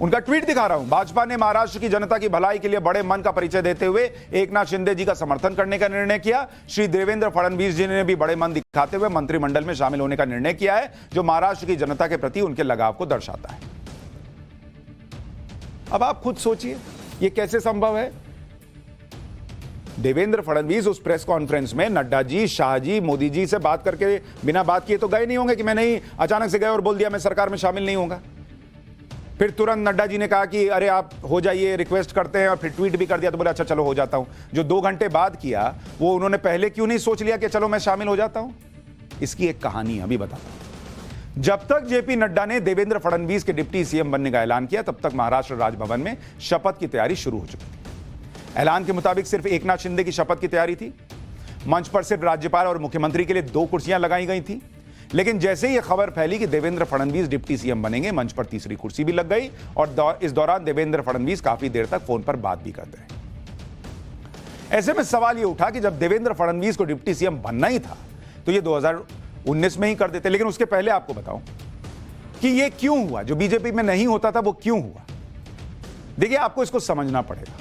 उनका ट्वीट दिखा रहा हूं। भाजपा ने महाराष्ट्र की जनता की भलाई के लिए बड़े मन का परिचय देते हुए एकनाथ शिंदे जी का समर्थन करने का निर्णय किया। श्री देवेंद्र फडणवीस जी ने भी बड़े मन दिखाते हुए मंत्रिमंडल में शामिल होने का निर्णय किया है, जो महाराष्ट्र की जनता के प्रति उनके लगाव को दर्शाता है। अब आप खुद सोचिए यह कैसे संभव है। देवेंद्र फडणवीस उस प्रेस कॉन्फ्रेंस में नड्डा जी, शाह जी, मोदी जी से बात करके बिना बात किए तो गए नहीं होंगे कि मैं नहीं, अचानक से गए और बोल दिया मैं सरकार में शामिल नहीं होगा। फिर तुरंत नड्डा जी ने कहा कि अरे आप हो जाइए, रिक्वेस्ट करते हैं, और फिर ट्वीट भी कर दिया तो बोले अच्छा चलो हो जाता हूं। जो 2 घंटे बाद किया वो उन्होंने पहले क्यों नहीं सोच लिया कि चलो मैं शामिल हो जाता हूं। इसकी एक कहानी अभी बताता हूं। जब तक जेपी नड्डा ने देवेंद्र फडणवीस के डिप्टी सीएम बनने का ऐलान किया तब तक महाराष्ट्र राजभवन में शपथ की तैयारी शुरू हो चुकी थी। ऐलान के मुताबिक सिर्फ एकनाथ शिंदे की शपथ की तैयारी थी। मंच पर सिर्फ राज्यपाल और मुख्यमंत्री के लिए 2 कुर्सियां लगाई गई थी। लेकिन जैसे ही यह खबर फैली कि देवेंद्र फडणवीस डिप्टी सीएम बनेंगे, मंच पर तीसरी कुर्सी भी लग गई और इस दौरान देवेंद्र फडणवीस काफी देर तक फोन पर बात भी करते रहे। ऐसे में सवाल यह उठा कि जब देवेंद्र फडणवीस को डिप्टी सीएम बनना ही था तो यह 2019 में ही कर देते। लेकिन उसके पहले आपको बताऊं कि यह क्यों हुआ, जो बीजेपी में नहीं होता था वो क्यों हुआ। देखिए आपको इसको समझना पड़ेगा।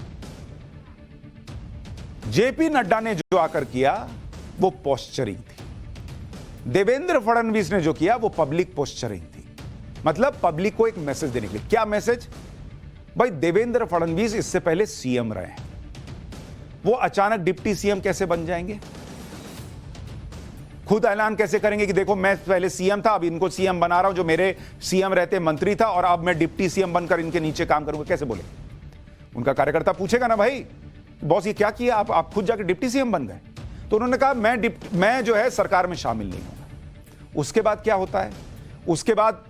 जेपी नड्डा ने जो आकर किया वो पोस्चरिंग थी। देवेंद्र फडणवीस ने जो किया वो पब्लिक पोस्चरिंग थी। मतलब पब्लिक को एक मैसेज देने के लिए। क्या मैसेज? भाई देवेंद्र फडणवीस इससे पहले सीएम रहे हैं, वो अचानक डिप्टी सीएम कैसे बन जाएंगे? खुद ऐलान कैसे करेंगे कि देखो मैं पहले सीएम था, अब इनको सीएम बना रहा हूं, जो मेरे सीएम रहते मंत्री था, और अब मैं डिप्टी सीएम बनकर इनके नीचे काम करूंगा? कैसे बोले? उनका कार्यकर्ता पूछेगा ना, भाई बॉस ये क्या किया, आप खुद जाकर डिप्टी सीएम बन गए। तो उन्होंने कहा मैं जो है सरकार में शामिल नहीं हूं। उसके बाद क्या होता है? उसके बाद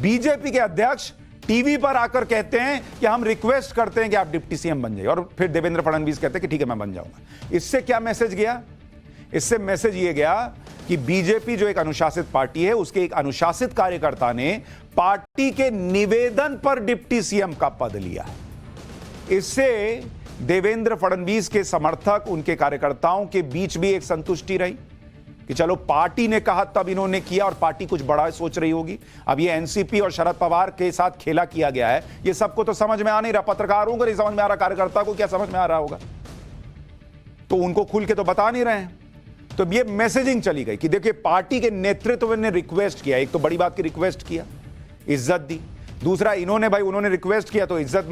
बीजेपी के अध्यक्ष टीवी पर आकर कहते हैं कि हम रिक्वेस्ट करते हैं कि आप डिप्टी सीएम बन जाइए, और फिर देवेंद्र फडणवीस कहते हैं कि ठीक है मैं बन जाऊंगा। इससे क्या मैसेज गया? इससे मैसेज ये गया कि बीजेपी जो एक अनुशासित पार्टी है, उसके एक अनुशासित कार्यकर्ता ने पार्टी के निवेदन पर डिप्टी सीएम का पद लिया। इससे देवेंद्र फडणवीस के समर्थक, उनके कार्यकर्ताओं के बीच भी एक संतुष्टि रही कि चलो पार्टी ने कहा तब इन्होंने किया, और पार्टी कुछ बड़ा सोच रही होगी। अब ये एनसीपी और शरद पवार के साथ खेला किया गया है, ये सबको तो समझ में आ नहीं रहा, पत्रकारों को नहीं समझ में आ रहा, कार्यकर्ता को क्या समझ में आ रहा होगा, तो उनको खुल के तो बता नहीं रहे हैं। तो ये मैसेजिंग चली गई कि देखिए पार्टी के नेतृत्व ने रिक्वेस्ट किया, एक तो बड़ी बात की रिक्वेस्ट किया, इज्जत दी। दूसरा उन्होंने रिक्वेस्ट किया तो इज्जत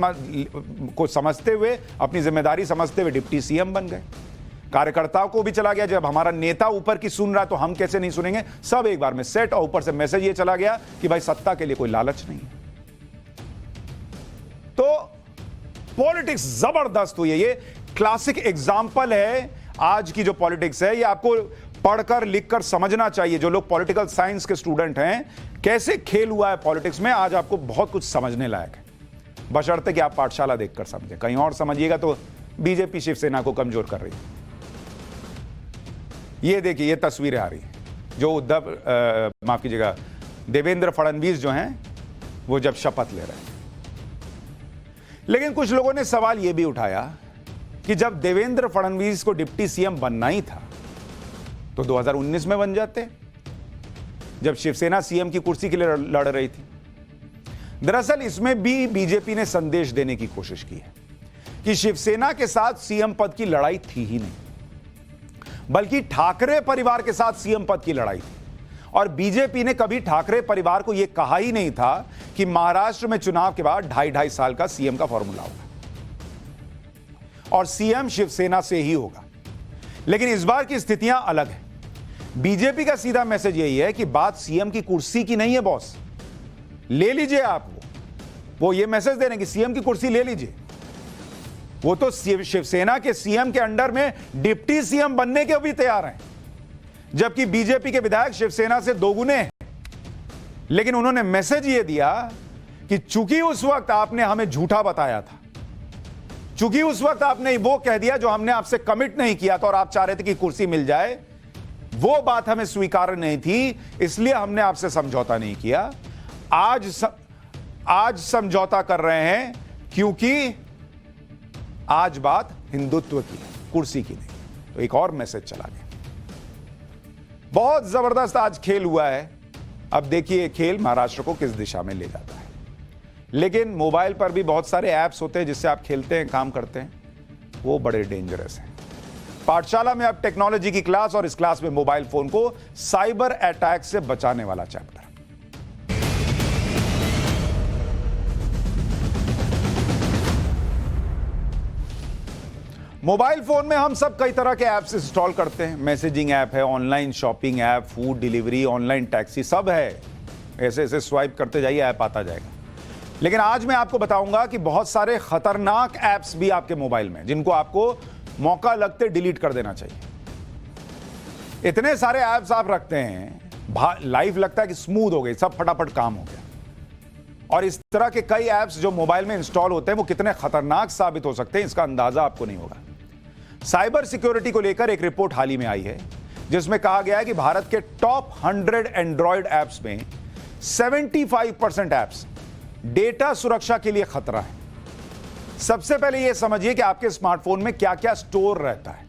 को समझते हुए, अपनी जिम्मेदारी समझते हुए डिप्टी सीएम बन गए। कार्यकर्ताओं को भी चला गया, जब हमारा नेता ऊपर की सुन रहा है तो हम कैसे नहीं सुनेंगे, सब एक बार में सेट। और ऊपर से मैसेज ये चला गया कि भाई सत्ता के लिए कोई लालच नहीं है। तो पॉलिटिक्स जबरदस्त हुई है। ये क्लासिक एग्जाम्पल है आज की जो पॉलिटिक्स है, ये आपको पढ़कर लिखकर समझना चाहिए। जो लोग पॉलिटिकल साइंस के स्टूडेंट हैं, कैसे खेल हुआ है पॉलिटिक्स में, आज आपको बहुत कुछ समझने लायक है, बशर्ते कि आप पाठशाला देखकर समझें। कहीं और समझिएगा तो बीजेपी शिवसेना को कमजोर कर रही है। ये देखिए, ये तस्वीरें आ रही हैं जो माफ कीजिएगा, देवेंद्र फडणवीस जो हैं वो जब शपथ ले रहे हैं। लेकिन कुछ लोगों ने सवाल यह भी उठाया कि जब देवेंद्र फडणवीस को डिप्टी सीएम बनना ही था तो 2019 में बन जाते, जब शिवसेना सीएम की कुर्सी के लिए लड़ रही थी। दरअसल इसमें भी बीजेपी ने संदेश देने की कोशिश की है कि शिवसेना के साथ सीएम पद की लड़ाई थी ही नहीं, बल्कि ठाकरे परिवार के साथ सीएम पद की लड़ाई थी। और बीजेपी ने कभी ठाकरे परिवार को यह कहा ही नहीं था कि महाराष्ट्र में चुनाव के बाद 2.5 साल का सीएम का फॉर्मूला होगा और सीएम शिवसेना से ही होगा। लेकिन इस बार की स्थितियां अलग है। बीजेपी का सीधा मैसेज यही है कि बात सीएम की कुर्सी की नहीं है बॉस, ले लीजिए आप। वो ये मैसेज दे रहे हैं कि सीएम की कुर्सी ले लीजिए। वो तो शिवसेना के सीएम के अंडर में डिप्टी सीएम बनने के भी तैयार हैं, जबकि बीजेपी के विधायक शिवसेना से दोगुने हैं। लेकिन उन्होंने मैसेज ये दिया कि चूंकि उस वक्त आपने हमें झूठा बताया था, चूंकि उस वक्त आपने वो कह दिया जो हमने आपसे कमिट नहीं किया था और आप चाह रहे थे कि कुर्सी मिल जाए, वो बात हमें स्वीकार नहीं थी, इसलिए हमने आपसे समझौता नहीं किया। आज समझौता कर रहे हैं क्योंकि आज बात हिंदुत्व की है, कुर्सी की नहीं। तो एक और मैसेज चला गया। बहुत जबरदस्त आज खेल हुआ है। अब देखिए खेल महाराष्ट्र को किस दिशा में ले जाता है। लेकिन मोबाइल पर भी बहुत सारे ऐप्स होते हैं जिससे आप खेलते हैं, काम करते हैं, वो बड़े डेंजरस हैं। पाठशाला में अब टेक्नोलॉजी की क्लास, और इस क्लास में मोबाइल फोन को साइबर अटैक से बचाने वाला चैप्टर। मोबाइल फोन में हम सब कई तरह के ऐप्स इंस्टॉल करते हैं। मैसेजिंग ऐप है, online shopping app, food delivery, online taxi, सब है। ऐसे ऐसे स्वाइप करते जाइए, ऐप आता जाएगा। लेकिन आज मैं आपको बताऊंगा कि बहुत सारे खतरनाक ऐप्स भी आपके मोबाइल में, जिनको आपको मौका लगते डिलीट कर देना चाहिए। इतने सारे ऐप्स आप रखते हैं, लाइफ लगता है कि स्मूथ हो गई, सब फटाफट काम हो गया। और इस तरह के कई ऐप्स जो मोबाइल में इंस्टॉल होते हैं वो कितने खतरनाक साबित हो सकते हैं, इसका अंदाजा आपको नहीं होगा। साइबर सिक्योरिटी को लेकर एक रिपोर्ट हाल ही में आई है जिसमें कहा गया है कि भारत के टॉप 100 एंड्रॉयड ऐप्स में 75% ऐप्स डेटा सुरक्षा के लिए खतरा है। सबसे पहले यह समझिए कि आपके स्मार्टफोन में क्या क्या स्टोर रहता है,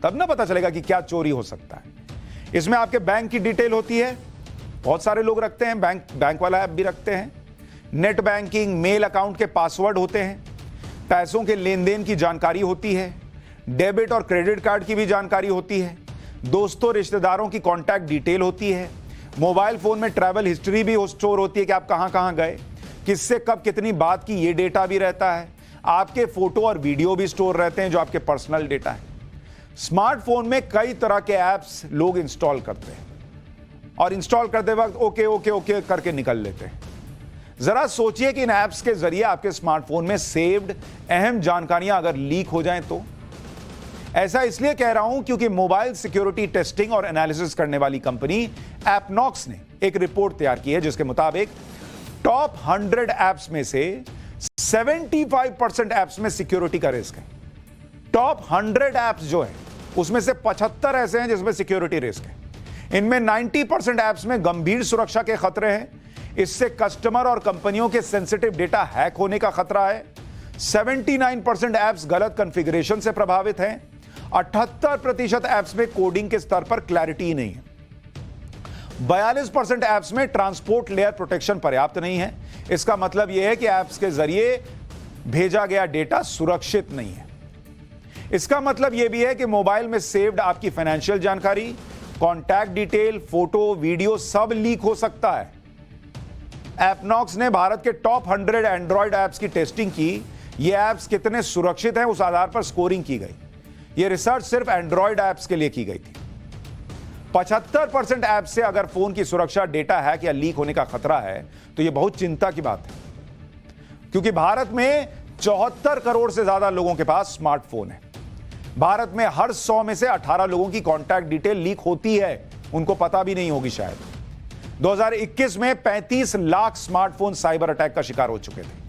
तब ना पता चलेगा कि क्या चोरी हो सकता है। इसमें आपके बैंक की डिटेल होती है, बहुत सारे लोग रखते हैं, बैंक वाला ऐप भी रखते हैं। नेट बैंकिंग, मेल अकाउंट के पासवर्ड होते हैं, पैसों के लेन देन की जानकारी होती है, डेबिट और क्रेडिट कार्ड की भी जानकारी होती है, दोस्तों रिश्तेदारों की कॉन्टैक्ट डिटेल होती है। मोबाइल फोन में ट्रैवल हिस्ट्री भी स्टोर होती है कि आप कहां कहां गए, किससे कब कितनी बात की, ये डेटा भी रहता है। आपके फोटो और वीडियो भी स्टोर रहते हैं जो आपके पर्सनल डेटा है। स्मार्टफोन में कई तरह के ऐप्स लोग इंस्टॉल करते हैं और इंस्टॉल करते वक्त ओके ओके ओके करके निकल लेते हैं। जरा सोचिए कि इन ऐप्स के जरिए आपके स्मार्टफोन में सेव्ड अहम जानकारियां अगर लीक हो जाएं तो। ऐसा इसलिए कह रहा हूं क्योंकि मोबाइल सिक्योरिटी टेस्टिंग और एनालिसिस करने वाली कंपनी एपनॉक्स ने एक रिपोर्ट तैयार की है जिसके मुताबिक टॉप 100 ऐप्स में से 75% ऐप्स में सिक्योरिटी का रिस्क है। टॉप 100 ऐप्स जो है उसमें से 75 ऐसे हैं जिसमें सिक्योरिटी रिस्क है। इनमें 90% ऐप्स में गंभीर सुरक्षा के खतरे हैं। इससे कस्टमर और कंपनियों के सेंसिटिव डेटा हैक होने का खतरा है। 79% ऐप्स गलत कॉन्फ़िगरेशन से प्रभावित हैं। 78% ऐप्स में कोडिंग के स्तर पर क्लैरिटी नहीं है। 42% ऐप्स में ट्रांसपोर्ट लेयर प्रोटेक्शन पर्याप्त नहीं है। इसका मतलब यह है कि ऐप्स के जरिए भेजा गया डेटा सुरक्षित नहीं है। इसका मतलब यह भी है कि मोबाइल में सेव्ड आपकी फाइनेंशियल जानकारी, कॉन्टैक्ट डिटेल, फोटो, वीडियो सब लीक हो सकता है। एपनॉक्स ने भारत के टॉप 100 एंड्रॉयड ऐप्स की टेस्टिंग की। ये ऐप्स कितने सुरक्षित हैं उस आधार पर स्कोरिंग की गई। ये रिसर्च सिर्फ एंड्रॉयड ऐप्स के लिए की गई थी। 75% ऐप्स से अगर फोन की सुरक्षा, डेटा हैक या लीक होने का खतरा है तो यह बहुत चिंता की बात है, क्योंकि भारत में 74 करोड़ से ज्यादा लोगों के पास स्मार्टफोन है। भारत में हर 100 में से 18 लोगों की कॉन्टैक्ट डिटेल लीक होती है, उनको पता भी नहीं होगी शायद। 2021 में 35 लाख स्मार्टफोन साइबर अटैक का शिकार हो चुके थे।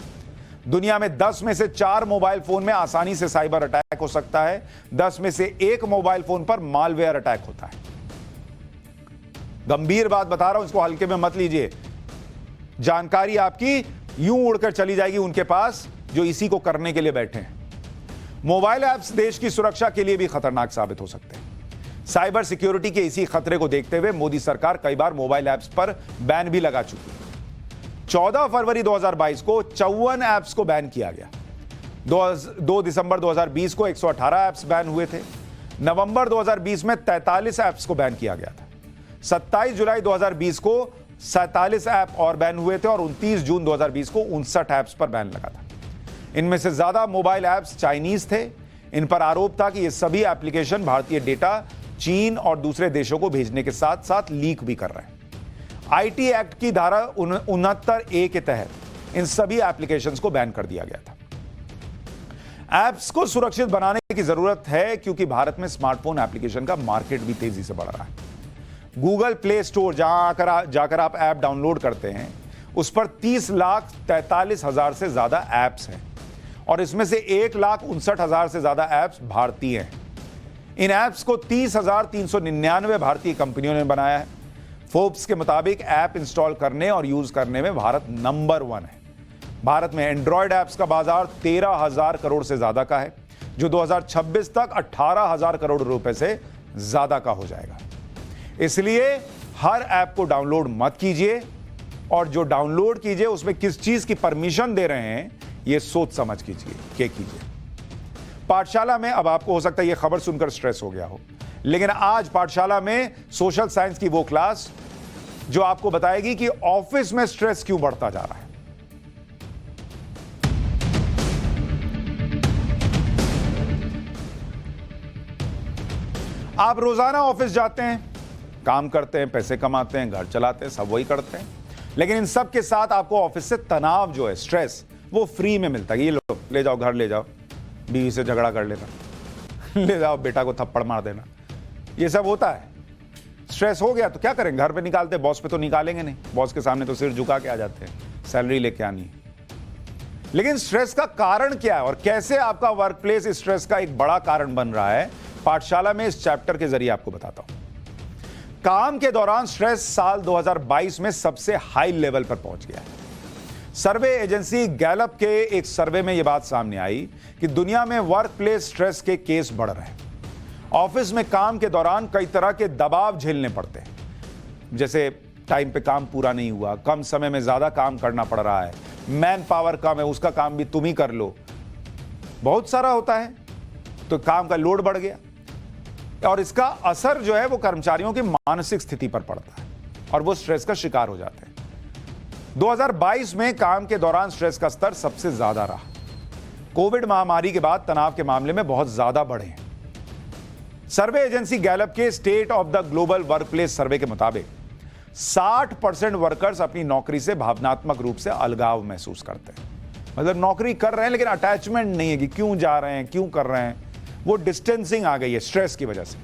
दुनिया में 10 में से 4 मोबाइल फोन में आसानी से साइबर अटैक हो सकता है। 10 में से 1 मोबाइल फोन पर मालवेयर अटैक होता है। गंभीर बात बता रहा हूं, इसको हल्के में मत लीजिए। जानकारी आपकी यूं उड़कर चली जाएगी उनके पास जो इसी को करने के लिए बैठे हैं। मोबाइल ऐप्स देश की सुरक्षा के लिए भी खतरनाक साबित हो सकते हैं। साइबर सिक्योरिटी के इसी खतरे को देखते हुए मोदी सरकार कई बार मोबाइल ऐप्स पर बैन भी लगा चुकी है। 14 फरवरी 2022 को 54 ऐप्स को बैन किया गया। 2 दिसंबर 2020 को 118 ऐप्स बैन हुए थे। नवंबर 2020 में 43 ऐप्स को बैन किया गया था। 27 जुलाई 2020 को 47 ऐप और बैन हुए थे और 29 जून 2020 को 59 ऐप्स पर बैन लगा था। इनमें से ज्यादा मोबाइल ऐप्स चाइनीज थे। इन पर आरोप था कि ये सभी एप्लीकेशन भारतीय डेटा चीन और दूसरे देशों को भेजने के साथ साथ लीक भी कर रहे हैं। आईटी एक्ट की धारा 69A के तहत इन सभी एप्लीकेशंस को बैन कर दिया गया था। ऐप्स को सुरक्षित बनाने की जरूरत है क्योंकि भारत में स्मार्टफोन एप्लीकेशन का मार्केट भी तेजी से बढ़ रहा है। गूगल प्ले स्टोर जहां जाकर आप ऐप डाउनलोड करते हैं उस पर 30,43,000 से ज्यादा ऐप्स हैं और इसमें से 1,59,000 से ज्यादा ऐप्स भारतीय हैं। इन ऐप्स को 30,399 भारतीय कंपनियों ने बनाया है। फोर्ब्स के मुताबिक ऐप इंस्टॉल करने और यूज करने में भारत नंबर 1 है। भारत में एंड्रॉयड ऐप्स का बाजार 13,000 करोड़ से ज्यादा का है, जो 2026 तक 18,000 करोड़ रुपए से ज्यादा का हो जाएगा। इसलिए हर ऐप को डाउनलोड मत कीजिए और जो डाउनलोड कीजिए उसमें किस चीज की परमिशन दे रहे हैं यह सोच समझ कीजिए। पाठशाला में अब आपको हो सकता है यह खबर सुनकर स्ट्रेस हो गया हो, लेकिन आज पाठशाला में सोशल साइंस की वो क्लास जो आपको बताएगी कि ऑफिस में स्ट्रेस क्यों बढ़ता जा रहा है। आप रोजाना ऑफिस जाते हैं, काम करते हैं, पैसे कमाते हैं, घर चलाते हैं, सब वही करते हैं, लेकिन इन सब के साथ आपको ऑफिस से तनाव जो है, स्ट्रेस, वो फ्री में मिलता है। ये लो, ले जाओ, घर ले जाओ, बीवी से झगड़ा कर लेना, ले जाओ, बेटा को थप्पड़ मार देना, ये सब होता है। स्ट्रेस हो गया तो क्या करेंगे, घर पे निकालते, बॉस पे तो निकालेंगे नहीं, बॉस के सामने तो सिर झुका के आ जाते हैं, सैलरी लेके आनी है। लेकिन स्ट्रेस का कारण क्या है और कैसे आपका वर्क प्लेस स्ट्रेस का एक बड़ा कारण बन रहा है, पाठशाला में इस चैप्टर के जरिए आपको बताता हूं। काम के दौरान स्ट्रेस साल 2022 में सबसे हाई लेवल पर पहुंच गया है। सर्वे एजेंसी गैलप के एक सर्वे में यह बात सामने आई कि दुनिया में वर्क प्लेस स्ट्रेस के केस बढ़ रहे हैं। ऑफिस में काम के दौरान कई तरह के दबाव झेलने पड़ते हैं, जैसे टाइम पे काम पूरा नहीं हुआ, कम समय में ज्यादा काम करना पड़ रहा है, मैन पावर कम है, उसका काम भी तुम ही कर लो, बहुत सारा होता है, तो काम का लोड बढ़ गया और इसका असर जो है वो कर्मचारियों की मानसिक स्थिति पर पड़ता है और वो स्ट्रेस का शिकार हो जाते हैं। 2022 में काम के दौरान स्ट्रेस का स्तर सबसे ज्यादा रहा। कोविड महामारी के बाद तनाव के मामले में बहुत ज्यादा बढ़े हैं। सर्वे एजेंसी गैलप के state of the global workplace survey के मुताबिक 60% वर्कर्स अपनी नौकरी से भावनात्मक रूप से अलगाव महसूस करते हैं। मतलब नौकरी कर रहे हैं लेकिन अटैचमेंट नहीं है कि क्यों जा रहे हैं, क्यों कर रहे हैं। वो डिस्टेंसिंग आ गई है स्ट्रेस की वजह से।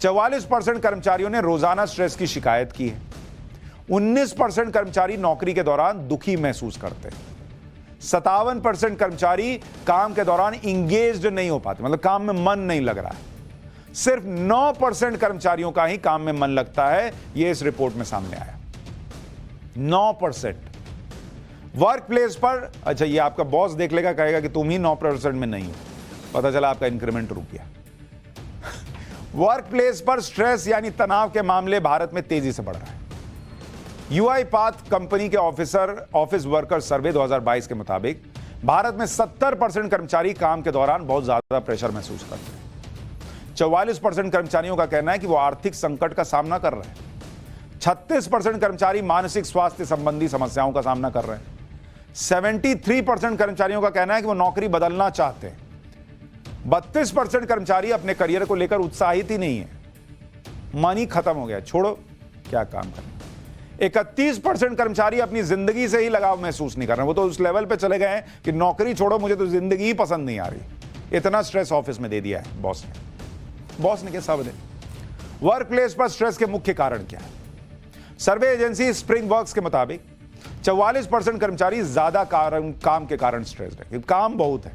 44% कर्मचारियों ने रोजाना स्ट्रेस की शिकायत की है। 19% कर्मचारी नौकरी के दौरान दुखी महसूस करते हैं। 57% कर्मचारी काम के दौरान इंगेज्ड नहीं हो पाते, मतलब काम में मन नहीं लग रहा है। सिर्फ 9% कर्मचारियों का ही काम में मन लगता है, यह इस रिपोर्ट में सामने आया। 9%। वर्क प्लेस पर, अच्छा ये आपका बॉस देख लेगा, कहेगा कि तुम ही 9% में नहीं हो, पता चला आपका इंक्रीमेंट रुक गया। वर्क प्लेस पर स्ट्रेस यानी तनाव के मामले भारत में तेजी से बढ़ रहा है। यूआईपाथ कंपनी के ऑफिस वर्कर सर्वे 2022 के मुताबिक भारत में 70% कर्मचारी काम के दौरान बहुत ज्यादा प्रेशर महसूस करते हैं। 44% कर्मचारियों का कहना है कि वो आर्थिक संकट का सामना कर रहे हैं। 36% कर्मचारी मानसिक स्वास्थ्य संबंधी समस्याओं का सामना कर रहे हैं। 73% कर्मचारियों का कहना है कि वो नौकरी बदलना चाहते हैं। 32% कर्मचारी अपने करियर को लेकर उत्साहित ही नहीं है, मन ही खत्म हो गया, छोड़ो क्या काम करना। 31% कर्मचारी अपनी जिंदगी से ही लगाव महसूस नहीं कर रहे हैं। वो तो उस लेवल पे चले गए हैं कि नौकरी छोड़ो, मुझे तो जिंदगी ही पसंद नहीं आ रही। इतना स्ट्रेस ऑफिस में दे दिया है बॉस ने क्या सब दे। वर्क प्लेस पर स्ट्रेस के मुख्य कारण क्या है? सर्वे एजेंसी स्प्रिंग वर्क्स के मुताबिक 44% कर्मचारी ज्यादा काम के कारण स्ट्रेस है, काम बहुत है।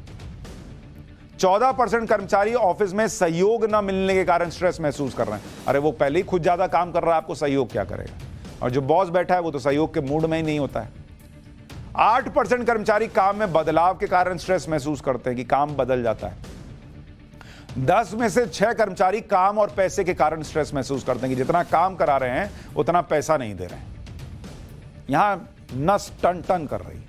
14% कर्मचारी ऑफिस में सहयोग न मिलने के कारण स्ट्रेस महसूस कर रहे हैं। अरे वो पहले ही खुद ज्यादा काम कर रहा है, आपको सहयोग क्या करेगा? और जो बॉस बैठा है वो तो सहयोग के मूड में ही नहीं होता है। 8% कर्मचारी काम में बदलाव के कारण स्ट्रेस महसूस करते हैं कि काम बदल जाता है। 10 में से 6 कर्मचारी काम और पैसे के कारण स्ट्रेस महसूस करते हैं कि जितना काम करा रहे हैं उतना पैसा नहीं दे रहे हैं। यहां नस टन टन कर रही।